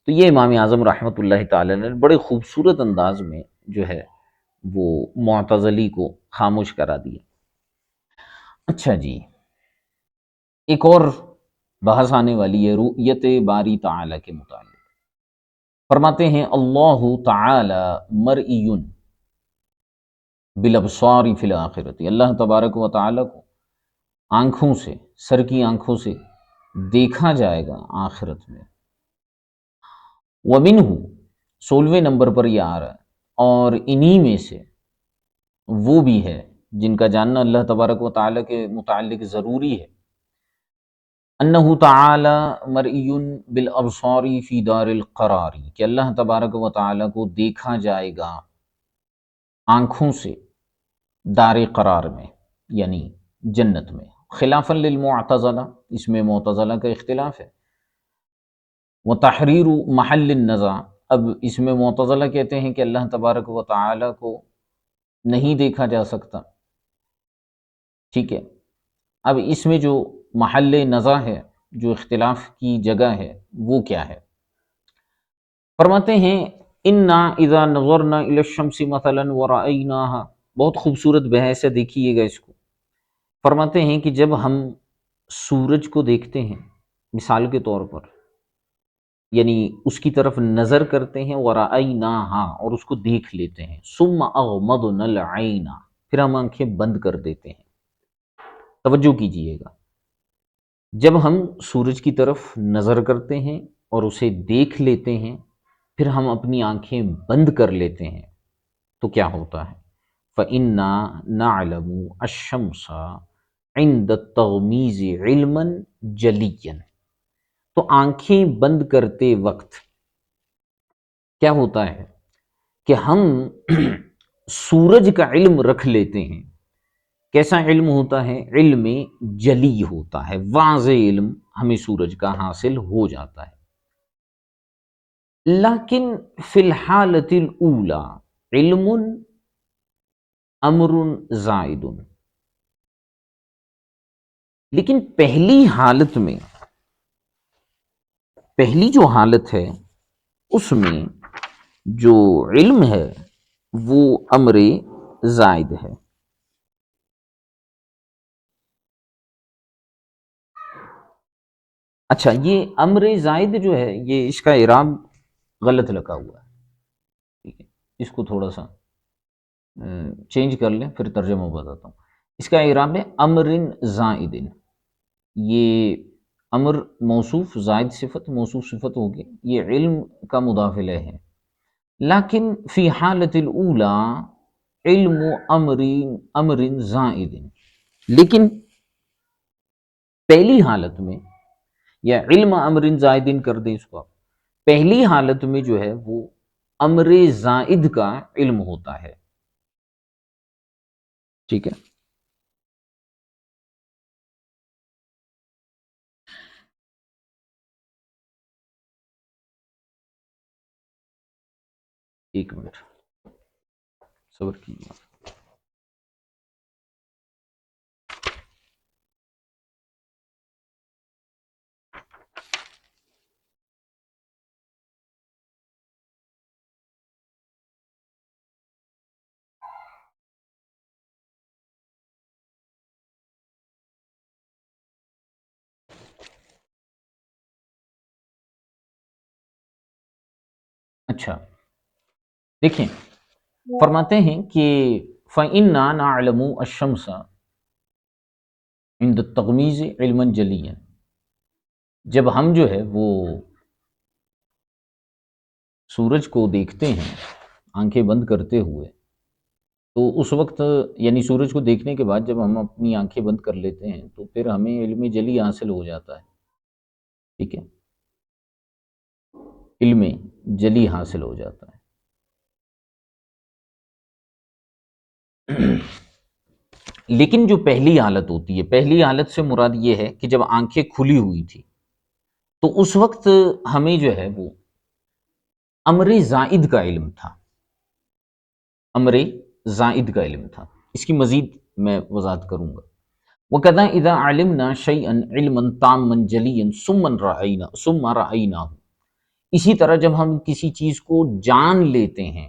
تو یہ امام اعظم رحمۃ اللہ تعالی نے بڑے خوبصورت انداز میں جو ہے وہ معتزلی کو خاموش کرا دیا۔ اچھا جی، ایک اور بحث آنے والی ہے رؤیت باری تعالی کے متعلق۔ فرماتے ہیں اللہ تعالی مرئی بالابصار فی الآخرۃ، اللہ تبارک و تعالی کو آنکھوں سے، سر کی آنکھوں سے دیکھا جائے گا آخرت میں۔ ومنہ، 16ویں نمبر پر یہ آ رہا ہے، اور انہی میں سے وہ بھی ہے جن کا جاننا اللہ تبارک و تعالی کے متعلق ضروری ہے، انہ تعالی مرئی بالابصار فی دار القرار، کہ اللہ تبارک و تعالی کو دیکھا جائے گا آنکھوں سے دار قرار میں، یعنی جنت میں، خلافا للمعتزلہ، اس میں معتزلہ کا اختلاف ہے، وتحریر محل النزاع، اب اس میں معتزلہ کہتے ہیں کہ اللہ تبارک و تعالی کو نہیں دیکھا جا سکتا، ٹھیک ہے۔ اب اس میں جو محل نزاع ہے، جو اختلاف کی جگہ ہے، وہ کیا ہے؟ فرماتے ہیں انا اذا نظرنا الی الشمس مثلا ورأیناها، بہت خوبصورت بحث ہے، دیکھیے گا اس کو۔ فرماتے ہیں کہ جب ہم سورج کو دیکھتے ہیں مثال کے طور پر، یعنی اس کی طرف نظر کرتے ہیں، ورأیناها، اور اس کو دیکھ لیتے ہیں، ثم اغمضنا العین، پھر ہم آنکھیں بند کر دیتے ہیں۔ توجہ کیجئے گا، جب ہم سورج کی طرف نظر کرتے ہیں اور اسے دیکھ لیتے ہیں، پھر ہم اپنی آنکھیں بند کر لیتے ہیں، تو کیا ہوتا ہے؟ فَإِنَّا نَعْلَمُ الشَّمْسَ عند التغمیز علما جلیا، تو آنکھیں بند کرتے وقت کیا ہوتا ہے کہ ہم سورج کا علم رکھ لیتے ہیں۔ کیسا علم ہوتا ہے؟ علم جلی ہوتا ہے، واضح علم ہمیں سورج کا حاصل ہو جاتا ہے۔ لیکن فی الحالۃ الاولی علم امر زائد، لیکن پہلی حالت میں، پہلی جو حالت ہے اس میں جو علم ہے وہ امر زائد ہے۔ اچھا، یہ امر زائد جو ہے یہ اس کا اعراب غلط لگا ہوا ہے، ٹھیک ہے، اس کو تھوڑا سا چینج کر لیں، پھر ترجمہ بتاتا ہوں۔ اس کا اعراب ہے امر زائد، یہ امر موصوف، زائد صفت، موصوف صفت ہوگی، یہ علم کا مضاف الیہ ہے۔ لیکن فی حالت الاولی علم امر زائد، لیکن پہلی حالت میں، یا علم امر زائد کر دیں اس کو، پہلی حالت میں جو ہے وہ امر زائد کا علم ہوتا ہے، ٹھیک ہے۔ ایک منٹ صبر کیجیے۔ اچھا دیکھیں، فرماتے ہیں کہ فَإِنَّا نَعْلَمُ الشَّمْسَ عِنْدَ التَّغْمِيزِ عِلْمًا جَلِيًّا، جب ہم جو ہے وہ سورج کو دیکھتے ہیں آنکھیں بند کرتے ہوئے، تو اس وقت یعنی سورج کو دیکھنے کے بعد جب ہم اپنی آنکھیں بند کر لیتے ہیں تو پھر ہمیں علم جلی حاصل ہو جاتا ہے، ٹھیک ہے، علم جلی حاصل ہو جاتا ہے۔ لیکن جو پہلی حالت ہوتی ہے، پہلی حالت سے مراد یہ ہے کہ جب آنکھیں کھلی ہوئی تھی تو اس وقت ہمیں جو ہے وہ امر زائد کا علم تھا، امر زائد کا علم تھا۔ اس کی مزید میں وضاحت کروں گا۔ وَكَذَا إِذَا عَلِمْنَا شَيْئًا عِلْمًا تَامًّا جَلِيًّا ثُمَّ رَأَيْنَاهُ، اسی طرح جب ہم کسی چیز کو جان لیتے ہیں،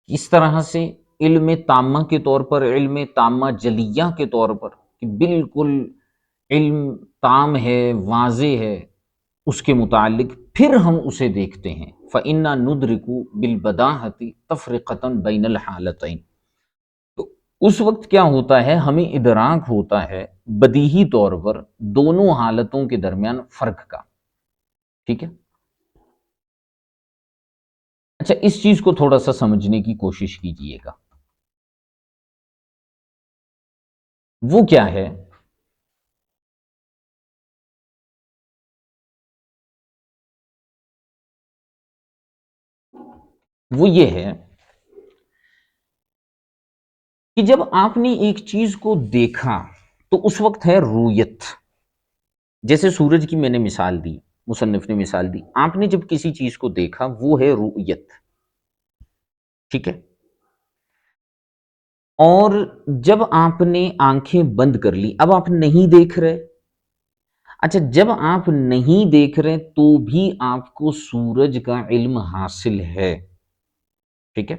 اس طرح سے علم تامہ کے طور پر، علم تامہ جلیہ کے طور پر، کہ بالکل علم تام ہے، واضح ہے اس کے متعلق، پھر ہم اسے دیکھتے ہیں۔ فَإِنَّا نُدْرِكُ بِالْبَدَاهَةِ تَفْرِقَةً بَيْنَ الْحَالَتَيْنِ، تو اس وقت کیا ہوتا ہے، ہمیں ادراک ہوتا ہے بدیہی طور پر دونوں حالتوں کے درمیان فرق کا، ٹھیک ہے۔ اچھا، اس چیز کو تھوڑا سا سمجھنے کی کوشش کیجئے گا، وہ کیا ہے؟ وہ یہ ہے کہ جب آپ نے ایک چیز کو دیکھا تو اس وقت ہے رویت، جیسے سورج کی میں نے مثال دی، مصنف نے مثال دی، آپ نے جب کسی چیز کو دیکھا وہ ہے رویت، ٹھیک ہے۔ اور جب آپ نے آنکھیں بند کر لی، اب آپ نہیں دیکھ رہے، اچھا جب آپ نہیں دیکھ رہے تو بھی آپ کو سورج کا علم حاصل ہے، ٹھیک ہے۔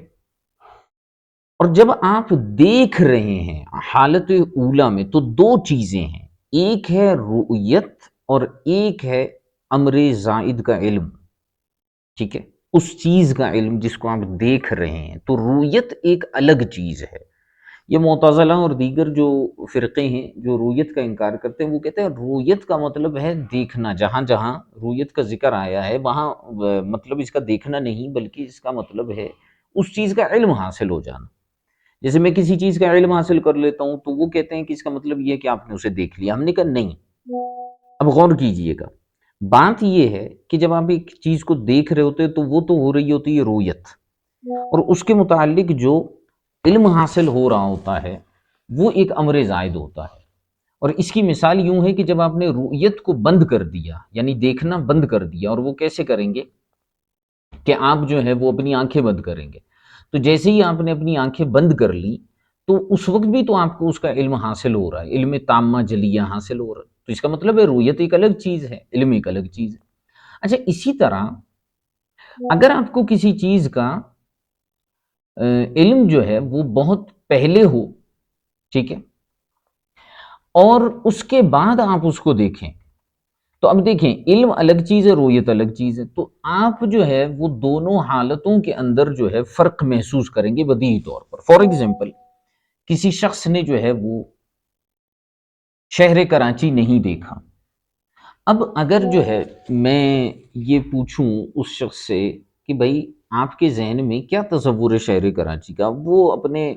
اور جب آپ دیکھ رہے ہیں حالت اولی میں تو دو چیزیں ہیں، ایک ہے رؤیت اور ایک ہے امر زائد کا علم، ٹھیک ہے، اس چیز کا علم جس کو آپ دیکھ رہے ہیں، تو رؤیت ایک الگ چیز ہے۔ یہ معتزلہ اور دیگر جو فرقے ہیں جو رؤیت کا انکار کرتے ہیں، وہ کہتے ہیں رؤیت کا مطلب ہے دیکھنا، جہاں جہاں رؤیت کا ذکر آیا ہے وہاں مطلب اس کا دیکھنا نہیں، بلکہ اس کا مطلب ہے اس چیز کا علم حاصل ہو جانا۔ جیسے میں کسی چیز کا علم حاصل کر لیتا ہوں تو وہ کہتے ہیں کہ اس کا مطلب یہ ہے کہ آپ نے اسے دیکھ لیا. ہم نے کہا نہیں. اب غور کیجئے گا، بات یہ ہے کہ جب آپ ایک چیز کو دیکھ رہے ہوتے تو وہ تو ہو رہی ہوتی ہے رویت، اور اس کے متعلق جو علم حاصل ہو رہا ہوتا ہے وہ ایک امر زائد ہوتا ہے. اور اس کی مثال یوں ہے کہ جب آپ نے رؤیت کو بند کر دیا، یعنی دیکھنا بند کر دیا، اور وہ کیسے کریں گے کہ آپ جو ہے وہ اپنی آنکھیں بند کریں گے. تو جیسے ہی آپ نے اپنی آنکھیں بند کر لی تو اس وقت بھی تو آپ کو اس کا علم حاصل ہو رہا ہے، علم تامہ جلیہ حاصل ہو رہا ہے. تو اس کا مطلب ہے رؤیت ایک الگ چیز ہے، علم ایک الگ چیز ہے. اچھا، اسی طرح اگر آپ کو کسی چیز کا علم جو ہے وہ بہت پہلے ہو، ٹھیک ہے، اور اس کے بعد آپ اس کو دیکھیں، تو اب دیکھیں علم الگ چیز ہے، رؤیت الگ چیز ہے. تو آپ جو ہے وہ دونوں حالتوں کے اندر جو ہے فرق محسوس کریں گے بدیہی طور پر. فار ایگزامپل، کسی شخص نے جو ہے وہ شہر کراچی نہیں دیکھا. اب اگر جو ہے میں یہ پوچھوں اس شخص سے کہ بھائی آپ کے ذہن میں کیا تصور ہے شہر کراچی کا، وہ اپنے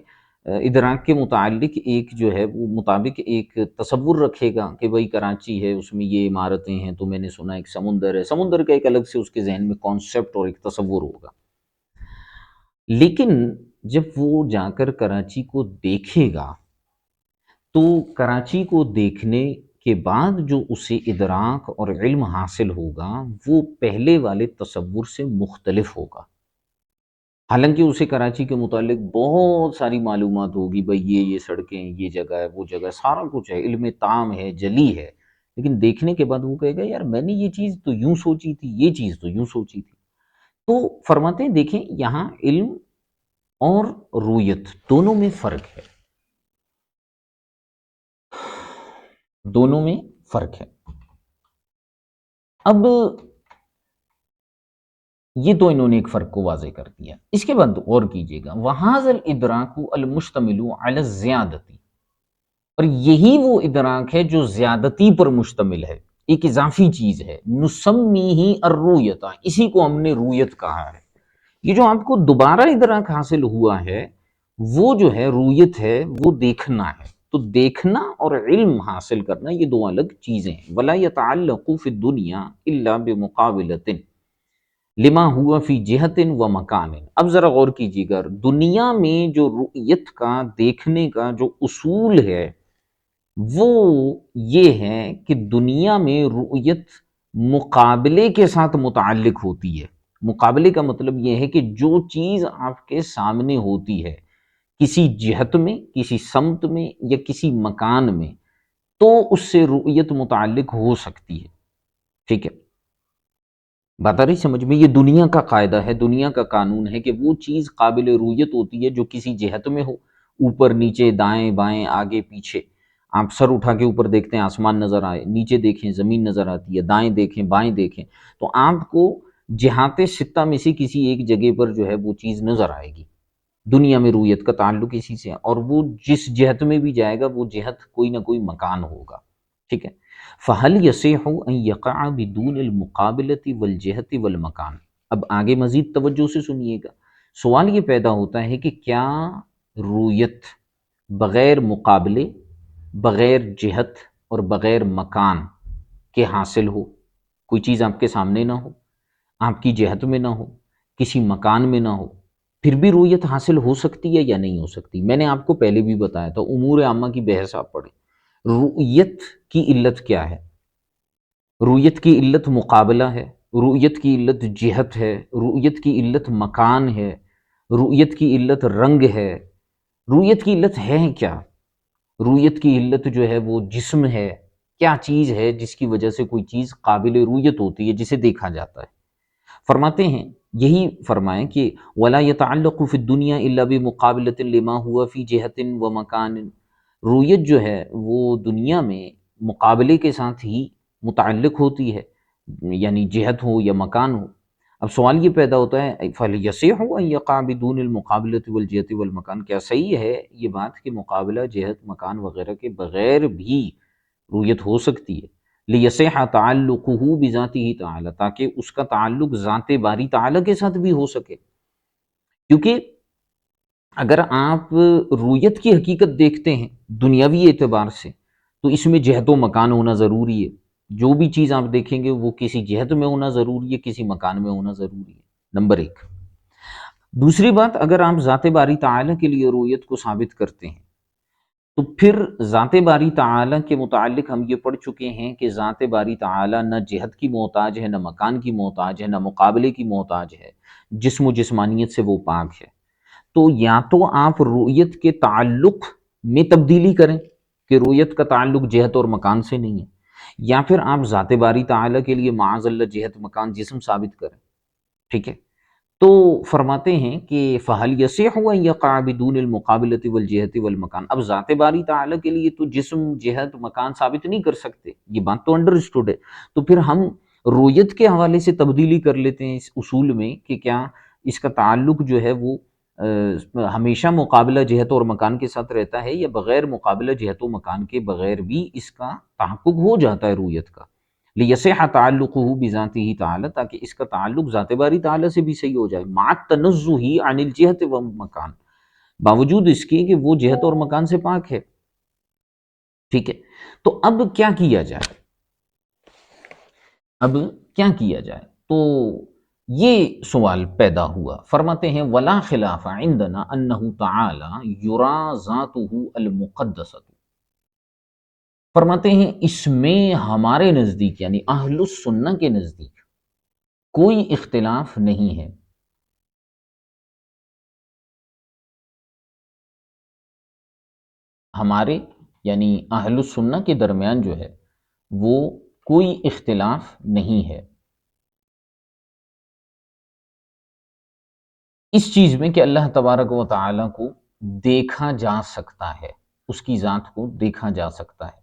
ادراک کے متعلق ایک جو ہے وہ مطابق ایک تصور رکھے گا کہ بھائی کراچی ہے، اس میں یہ عمارتیں ہیں، تو میں نے سنا ایک سمندر ہے، سمندر کا ایک الگ سے اس کے ذہن میں کانسیپٹ اور ایک تصور ہوگا. لیکن جب وہ جا کر کراچی کو دیکھے گا تو کراچی کو دیکھنے کے بعد جو اسے ادراک اور علم حاصل ہوگا وہ پہلے والے تصور سے مختلف ہوگا. حالانکہ اسے کراچی کے متعلق بہت ساری معلومات ہوگی، بھئی یہ سڑکیں، یہ جگہ ہے، وہ جگہ ہے، سارا کچھ ہے، علم تام ہے، جلی ہے. لیکن دیکھنے کے بعد وہ کہے گا یار میں نے یہ چیز تو یوں سوچی تھی، یہ چیز تو یوں سوچی تھی. تو فرماتے ہیں دیکھیں یہاں علم اور رویت دونوں میں فرق ہے، دونوں میں فرق ہے. اب یہ تو انہوں نے ایک فرق کو واضح کر دیا. اس کے بعد غور کیجئے گا، وَهَذَا الْإِدْرَاكُ الْمُشْتَمِلُ عَلَى الزِّيَادَةِ، اور یہی وہ ادراک ہے جو زیادتی پر مشتمل ہے، ایک اضافی چیز ہے. نُسَمِّيهِ الرُّؤْيَةَ، اسی کو ہم نے رویت کہا ہے. یہ جو آپ کو دوبارہ ادراک حاصل ہوا ہے وہ جو ہے رویت ہے، وہ دیکھنا ہے. تو دیکھنا اور علم حاصل کرنا یہ دو الگ چیزیں ہیں. وَلَا يَتَعَلَّقُ فِي الدُّنْيَا إِلَّا بِمُقَابِلَةٍ لما ہوا فی جہت و مکان. اب ذرا غور کیجیے گا، دنیا میں جو رؤیت کا، دیکھنے کا جو اصول ہے وہ یہ ہے کہ دنیا میں رؤیت مقابلے کے ساتھ متعلق ہوتی ہے. مقابلے کا مطلب یہ ہے کہ جو چیز آپ کے سامنے ہوتی ہے کسی جہت میں، کسی سمت میں یا کسی مکان میں، تو اس سے رؤیت متعلق ہو سکتی ہے. ٹھیک ہے، بات آ رہی سمجھ میں؟ یہ دنیا کا قاعدہ ہے، دنیا کا قانون ہے کہ وہ چیز قابل رویت ہوتی ہے جو کسی جہت میں ہو، اوپر نیچے دائیں بائیں آگے پیچھے. آپ سر اٹھا کے اوپر دیکھتے ہیں آسمان نظر آئے، نیچے دیکھیں زمین نظر آتی ہے، دائیں دیکھیں بائیں دیکھیں تو آپ کو جہات ستہ میں سے کسی ایک جگہ پر جو ہے وہ چیز نظر آئے گی. دنیا میں رویت کا تعلق اسی سے ہے، اور وہ جس جہت میں بھی جائے گا وہ جہت کوئی نہ کوئی مکان ہوگا. ٹھیک ہے، فَهَلْ يَصِحُ أَن يَقَعَ بِدُونِ الْمُقَابِلَةِ وَالْجِهَةِ وَالْمَكَانِ. اب آگے مزید توجہ سے سنیے گا. سوال یہ پیدا ہوتا ہے کہ کیا رویت بغیر مقابلے، بغیر جہت اور بغیر مکان کے حاصل ہو؟ کوئی چیز آپ کے سامنے نہ ہو، آپ کی جہت میں نہ ہو، کسی مکان میں نہ ہو، پھر بھی رویت حاصل ہو سکتی ہے یا نہیں ہو سکتی؟ میں نے آپ کو پہلے بھی بتایا تھا، امور عامہ کی بحث آپ پڑھیں. رؤیت کی علت کیا ہے؟ رؤیت کی علت مقابلہ ہے، رؤیت کی علت جہت ہے، رؤیت کی علت مکان ہے، رؤیت کی علت رنگ ہے. رؤیت کی علت ہے کیا؟ رؤیت کی علت جو ہے وہ جسم ہے. کیا چیز ہے جس کی وجہ سے کوئی چیز قابل رؤیت ہوتی ہے، جسے دیکھا جاتا ہے؟ فرماتے ہیں، یہی فرمائیں کہ وَلَا يَتَعَلَّقُ فِي الدُّنْيَا إِلَّا بِمُقَابِلَةٍ لِمَا هُوَ فِي جِهَةٍ وَمَكَانٍ. رؤیت جو ہے وہ دنیا میں مقابلے کے ساتھ ہی متعلق ہوتی ہے، یعنی جہت ہو یا مکان ہو. اب سوال یہ پیدا ہوتا ہے فَلْيَصِحُ أَن يَقَعَ بِدُونِ الْمُقَابِلَةِ وَالْجِهَةِ وَالْمَكَانِ. کیا صحیح ہے یہ بات کہ مقابلہ، جہت، مکان وغیرہ کے بغیر بھی رؤیت ہو سکتی ہے؟ لِيَصِحَ تَعَلُّقُهُ بِذَاتِهِ تَعَالَى، تاکہ اس کا تعلق ذات باری تعالیٰ کے ساتھ بھی ہو سکے. کیونکہ اگر آپ رویت کی حقیقت دیکھتے ہیں دنیاوی اعتبار سے، تو اس میں جہت و مکان ہونا ضروری ہے۔ جو بھی چیز آپ دیکھیں گے وہ کسی جہت میں ہونا ضروری ہے، کسی مکان میں ہونا ضروری ہے، نمبر ایک۔ دوسری بات، اگر آپ ذات باری تعالیٰ کے لیے رویت کو ثابت کرتے ہیں تو پھر ذات باری تعالیٰ کے متعلق ہم یہ پڑھ چکے ہیں کہ ذات باری تعالیٰ نہ جہت کی محتاج ہے، نہ مکان کی محتاج ہے، نہ مقابلے کی محتاج ہے، جسم و جسمانیت سے وہ پاک ہے۔ تو یا تو آپ رؤیت کے تعلق میں تبدیلی کریں کہ رؤیت کا تعلق جہت اور مکان سے نہیں ہے، یا پھر آپ ذات باری تعالیٰ کے لیے معاذ اللہ جہت مکان جسم ثابت کریں، ٹھیک ہے؟ تو فرماتے ہیں کہ فَهَلْ يَصِحُ أَن يَقَعَ بِدُونِ الْمُقَابِلَةِ وَالْجِهَةِ وَالْمَكَانِ، اب ذات باری تعالیٰ کے لیے تو جسم جہت مکان ثابت نہیں کر سکتے، یہ بات تو انڈرسٹوڈ ہے۔ تو پھر ہم رویت کے حوالے سے تبدیلی کر لیتے ہیں اس اصول میں کہ کیا اس کا تعلق جو ہے وہ ہمیشہ مقابلہ جہت اور مکان کے ساتھ رہتا ہے، یا بغیر مقابلہ جہت و مکان کے بغیر بھی اس کا تحقق ہو جاتا ہے رویت کا، لیصح تعلقہ بذاتہ تعالی، تاکہ اس کا تعلق ذات باری تعالی سے بھی صحیح ہو جائے، مع التنزہ عن الجہت والمکان، باوجود اس کے کہ وہ جہت اور مکان سے پاک ہے، ٹھیک ہے؟ تو اب کیا کیا جائے؟ اب کیا کیا جائے؟ تو یہ سوال پیدا ہوا۔ فرماتے ہیں ولا خلاف عندنا انہ تعالی یرا ذاتہ المقدسۃ، فرماتے ہیں اس میں ہمارے نزدیک یعنی اہل السنہ کے نزدیک کوئی اختلاف نہیں ہے، ہمارے یعنی اہل السنہ کے درمیان جو ہے وہ کوئی اختلاف نہیں ہے اس چیز میں کہ اللہ تبارک و تعالیٰ کو دیکھا جا سکتا ہے، اس کی ذات کو دیکھا جا سکتا ہے۔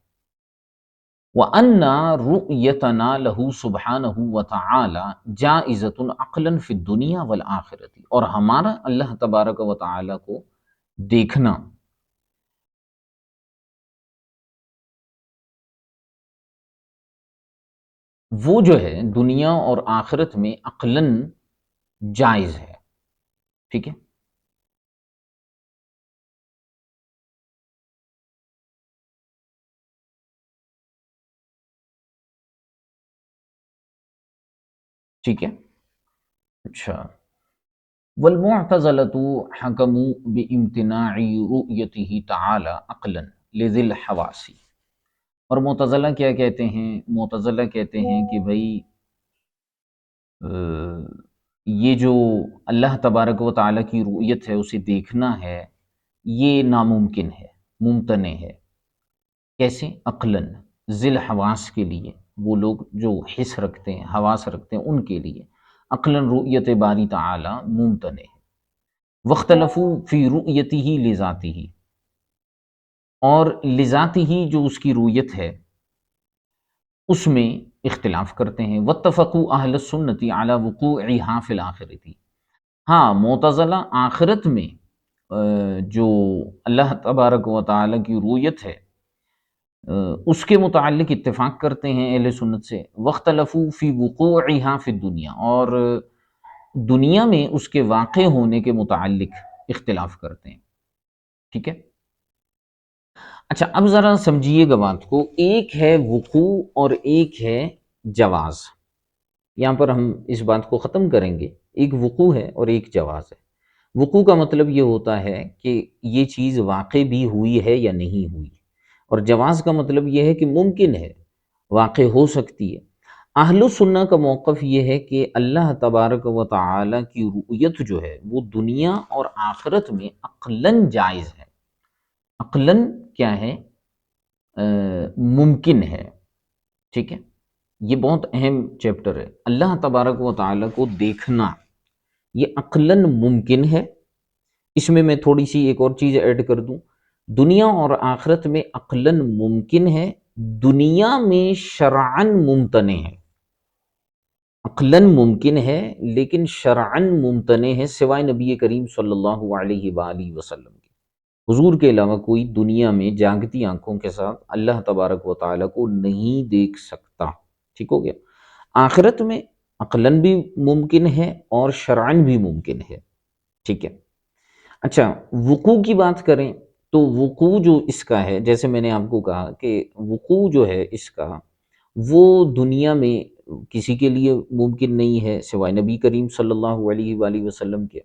وَأَنَّ رُؤْيَتَنَا لَهُ سُبْحَانَهُ وَتَعَالَى جَائِزَةٌ عَقْلًا فِي الدُّنْيَا وَالْآخِرَةِ، اور ہمارا اللہ تبارک و تعالیٰ کو دیکھنا وہ جو ہے دنیا اور آخرت میں عقلاً جائز ہے، ٹھیک ہے؟ ٹھیک ہے، اچھا۔ والمعتزلة حكموا بامتناع رؤيته تعالى عقلا لذي الحواس، اور معتزلہ کیا کہتے ہیں؟ معتزلہ کہتے ہیں کہ بھائی یہ جو اللہ تبارک و تعالیٰ کی رؤیت ہے، اسے دیکھنا ہے، یہ ناممکن ہے، ممتنع ہے۔ کیسے؟ عقلاً، ذی الحواس کے لیے، وہ لوگ جو حس رکھتے ہیں، حواس رکھتے ہیں، ان کے لیے عقلاً رؤیت باری تعالیٰ ممتنع ہے۔ واختلفوا فی رؤیتہ لذاتہ، اور لذاتہ جو اس کی رؤیت ہے اس میں اختلاف کرتے ہیں۔ واتفقوا اہل السنت علی وقوعها فی الآخرۃ، ہاں معتزلہ آخرت میں جو اللہ تبارک و تعالیٰ کی رؤیت ہے اس کے متعلق اتفاق کرتے ہیں اہل سنت سے۔ واختلفوا فی وقوعها فی الدنیا، اور دنیا میں اس کے واقع ہونے کے متعلق اختلاف کرتے ہیں، ٹھیک ہے؟ اچھا اب ذرا سمجھیے گا بات کو، ایک ہے وقوع اور ایک ہے جواز، یہاں پر ہم اس بات کو ختم کریں گے۔ ایک وقوع ہے اور ایک جواز ہے۔ وقوع کا مطلب یہ ہوتا ہے کہ یہ چیز واقع بھی ہوئی ہے یا نہیں ہوئی، اور جواز کا مطلب یہ ہے کہ ممکن ہے، واقع ہو سکتی ہے۔ اہل سنہ کا موقف یہ ہے کہ اللہ تبارک و تعالی کی رؤیت جو ہے وہ دنیا اور آخرت میں عقلاً جائز ہے، عقلاً کیا ہے؟ ممکن ہے، ٹھیک ہے؟ یہ بہت اہم چیپٹر ہے، اللہ تبارک و تعالیٰ کو دیکھنا یہ عقلاً ممکن ہے۔ اس میں تھوڑی سی ایک اور چیز ایڈ کر دوں، دنیا اور آخرت میں عقلاً ممکن ہے، دنیا میں شرعاً ممتنع ہے۔ عقلاً ممکن ہے لیکن شرعاً ممتنع ہے، سوائے نبی کریم صلی اللہ علیہ وآلہ وسلم کے۔ حضور کے علاوہ کوئی دنیا میں جاگتی آنکھوں کے ساتھ اللہ تبارک و تعالیٰ کو نہیں دیکھ سکتا، ٹھیک ہو گیا؟ آخرت میں عقلاً بھی ممکن ہے اور شرعاً بھی ممکن ہے، ٹھیک ہے؟ اچھا، وقوع کی بات کریں تو وقوع جو اس کا ہے، جیسے میں نے آپ کو کہا کہ وقوع جو ہے اس کا، وہ دنیا میں کسی کے لیے ممکن نہیں ہے سوائے نبی کریم صلی اللہ علیہ وآلہ وسلم کے،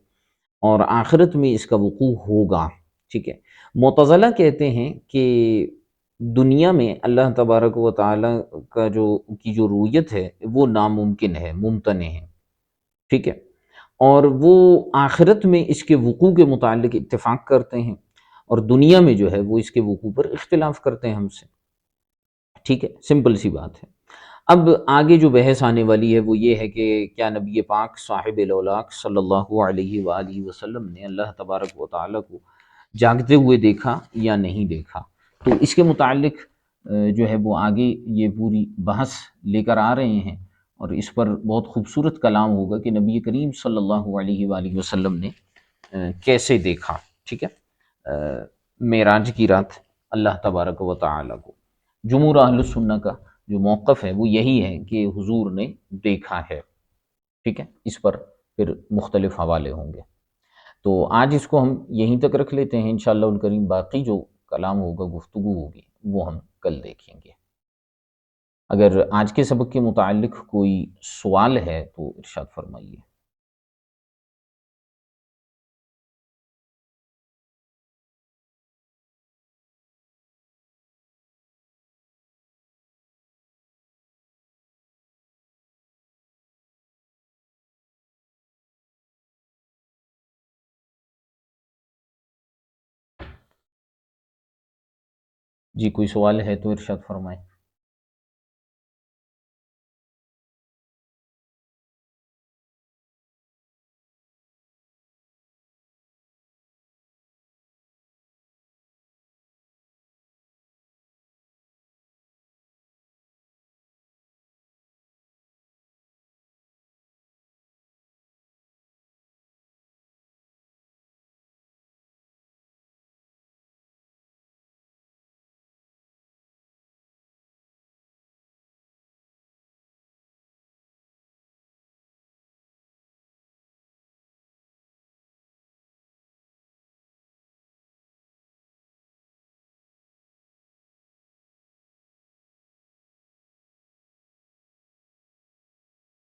اور آخرت میں اس کا وقوع ہوگا، ٹھیک ہے۔ معتزلہ کہتے ہیں کہ دنیا میں اللہ تبارک و تعالیٰ کا جو رویت ہے وہ ناممکن ہے، ممتنع ہے، ٹھیک ہے، اور وہ آخرت میں اس کے وقوع کے متعلق اتفاق کرتے ہیں، اور دنیا میں جو ہے وہ اس کے وقوع پر اختلاف کرتے ہیں ہم سے، ٹھیک ہے، سمپل سی بات ہے۔ اب آگے جو بحث آنے والی ہے وہ یہ ہے کہ کیا نبی پاک صاحب الاولاق صلی اللہ علیہ وآلہ وسلم نے اللہ تبارک و تعالیٰ کو جاگتے ہوئے دیکھا یا نہیں دیکھا؟ تو اس کے متعلق جو ہے وہ آگے یہ پوری بحث لے کر آ رہے ہیں، اور اس پر بہت خوبصورت کلام ہوگا کہ نبی کریم صلی اللہ علیہ وآلہ وسلم نے کیسے دیکھا، ٹھیک ہے، معراج کی رات اللہ تبارک و تعالیٰ کو۔ جمہور اہل السنہ کا جو موقف ہے وہ یہی ہے کہ حضور نے دیکھا ہے، ٹھیک ہے، اس پر پھر مختلف حوالے ہوں گے۔ تو آج اس کو ہم یہیں تک رکھ لیتے ہیں، انشاءاللہ الکریم باقی جو کلام ہوگا، گفتگو ہوگی، وہ ہم کل دیکھیں گے۔ اگر آج کے سبق کے متعلق کوئی سوال ہے تو ارشاد فرمائیے۔ جی کوئی سوال ہے تو ارشاد فرمائیں۔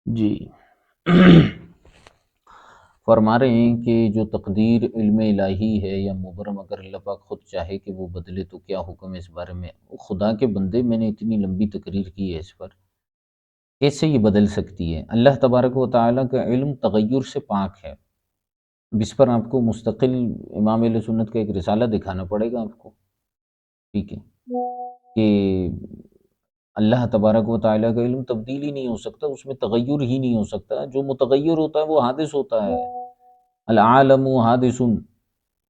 جی فرما رہے ہیں کہ جو تقدیر علم الہی ہے یا مبرم، اگر اللہ پاک خود چاہے کہ وہ بدلے تو کیا حکم ہے اس بارے میں؟ خدا کے بندے، میں نے اتنی لمبی تقریر کی ہے اس پر، کیسے یہ بدل سکتی ہے؟ اللہ تبارک و تعالیٰ کا علم تغیر سے پاک ہے۔ اب اس پر آپ کو مستقل امام اہل سنت کا ایک رسالہ دکھانا پڑے گا آپ کو، ٹھیک ہے، کہ اللہ تبارک و تعالیٰ کا علم تبدیل ہی نہیں ہو سکتا، اس میں تغیر ہی نہیں ہو سکتا، جو متغیر ہوتا ہے وہ حادث ہوتا ہے۔ العالم حادث،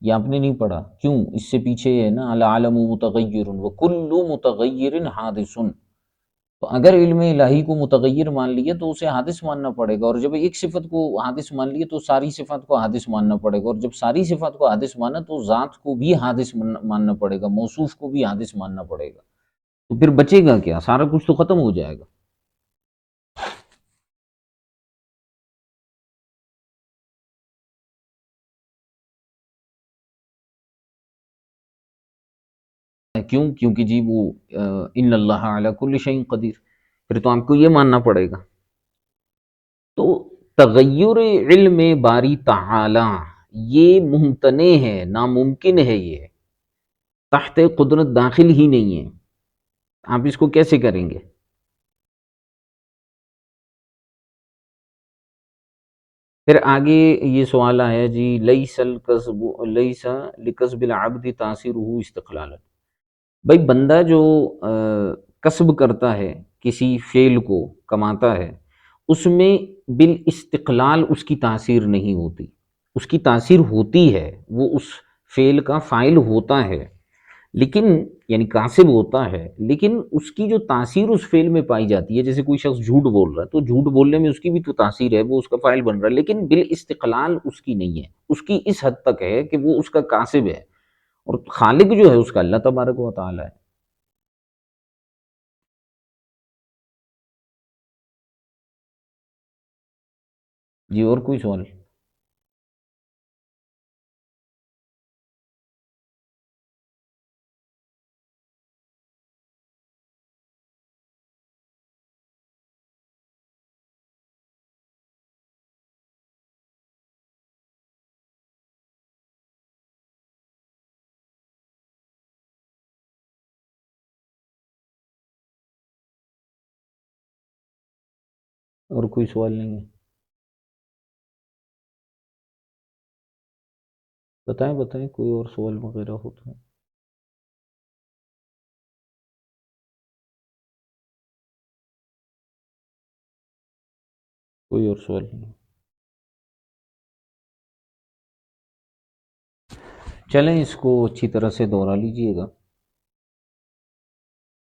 یہ آپ نے نہیں پڑھا؟ کیوں؟ اس سے پیچھے ہے نا، العالم متغیر وکل متغیر حادث۔ تو اگر علم الہی کو متغیر مان لیا تو اسے حادث ماننا پڑے گا، اور جب ایک صفت کو حادث مان لیا تو ساری صفات کو حادث ماننا پڑے گا، اور جب ساری صفات کو حادث مانا تو ذات کو بھی حادث ماننا پڑے گا، موصوف کو بھی حادث ماننا پڑے گا، تو پھر بچے گا کیا؟ سارا کچھ تو ختم ہو جائے گا۔ کیوں؟ کیونکہ جی وہ ان اللہ علی کل شیء قدیر، پھر تو آپ کو یہ ماننا پڑے گا۔ تو تغیر علم باری تعالی یہ ممتنع ہے، ناممکن ہے، یہ تحت قدرت داخل ہی نہیں ہے، آپ اس کو کیسے کریں گے؟ پھر آگے یہ سوال آیا جی، لیس الکسب لیس لکسب العبد تاثیرہ استقلالا، بھائی بندہ جو کسب کرتا ہے، کسی فعل کو کماتا ہے، اس میں بالاستقلال اس کی تاثیر نہیں ہوتی، اس کی تاثیر ہوتی ہے، وہ اس فعل کا فاعل ہوتا ہے، لیکن یعنی کاسب ہوتا ہے، لیکن اس کی جو تاثیر اس فعل میں پائی جاتی ہے، جیسے کوئی شخص جھوٹ بول رہا ہے تو جھوٹ بولنے میں اس کی بھی تو تاثیر ہے، وہ اس کا فاعل بن رہا ہے، لیکن بالاستقلال اس کی نہیں ہے، اس کی اس حد تک ہے کہ وہ اس کا کاسب ہے، اور خالق جو ہے اس کا اللہ تبارک و تعالی ہے۔ جی اور کوئی سوال؟ اور کوئی سوال نہیں ہے؟ بتائیں بتائیں، کوئی اور سوال وغیرہ ہو تو؟ کوئی اور سوال نہیں؟ چلیں اس کو اچھی طرح سے دوہرا لیجئے گا۔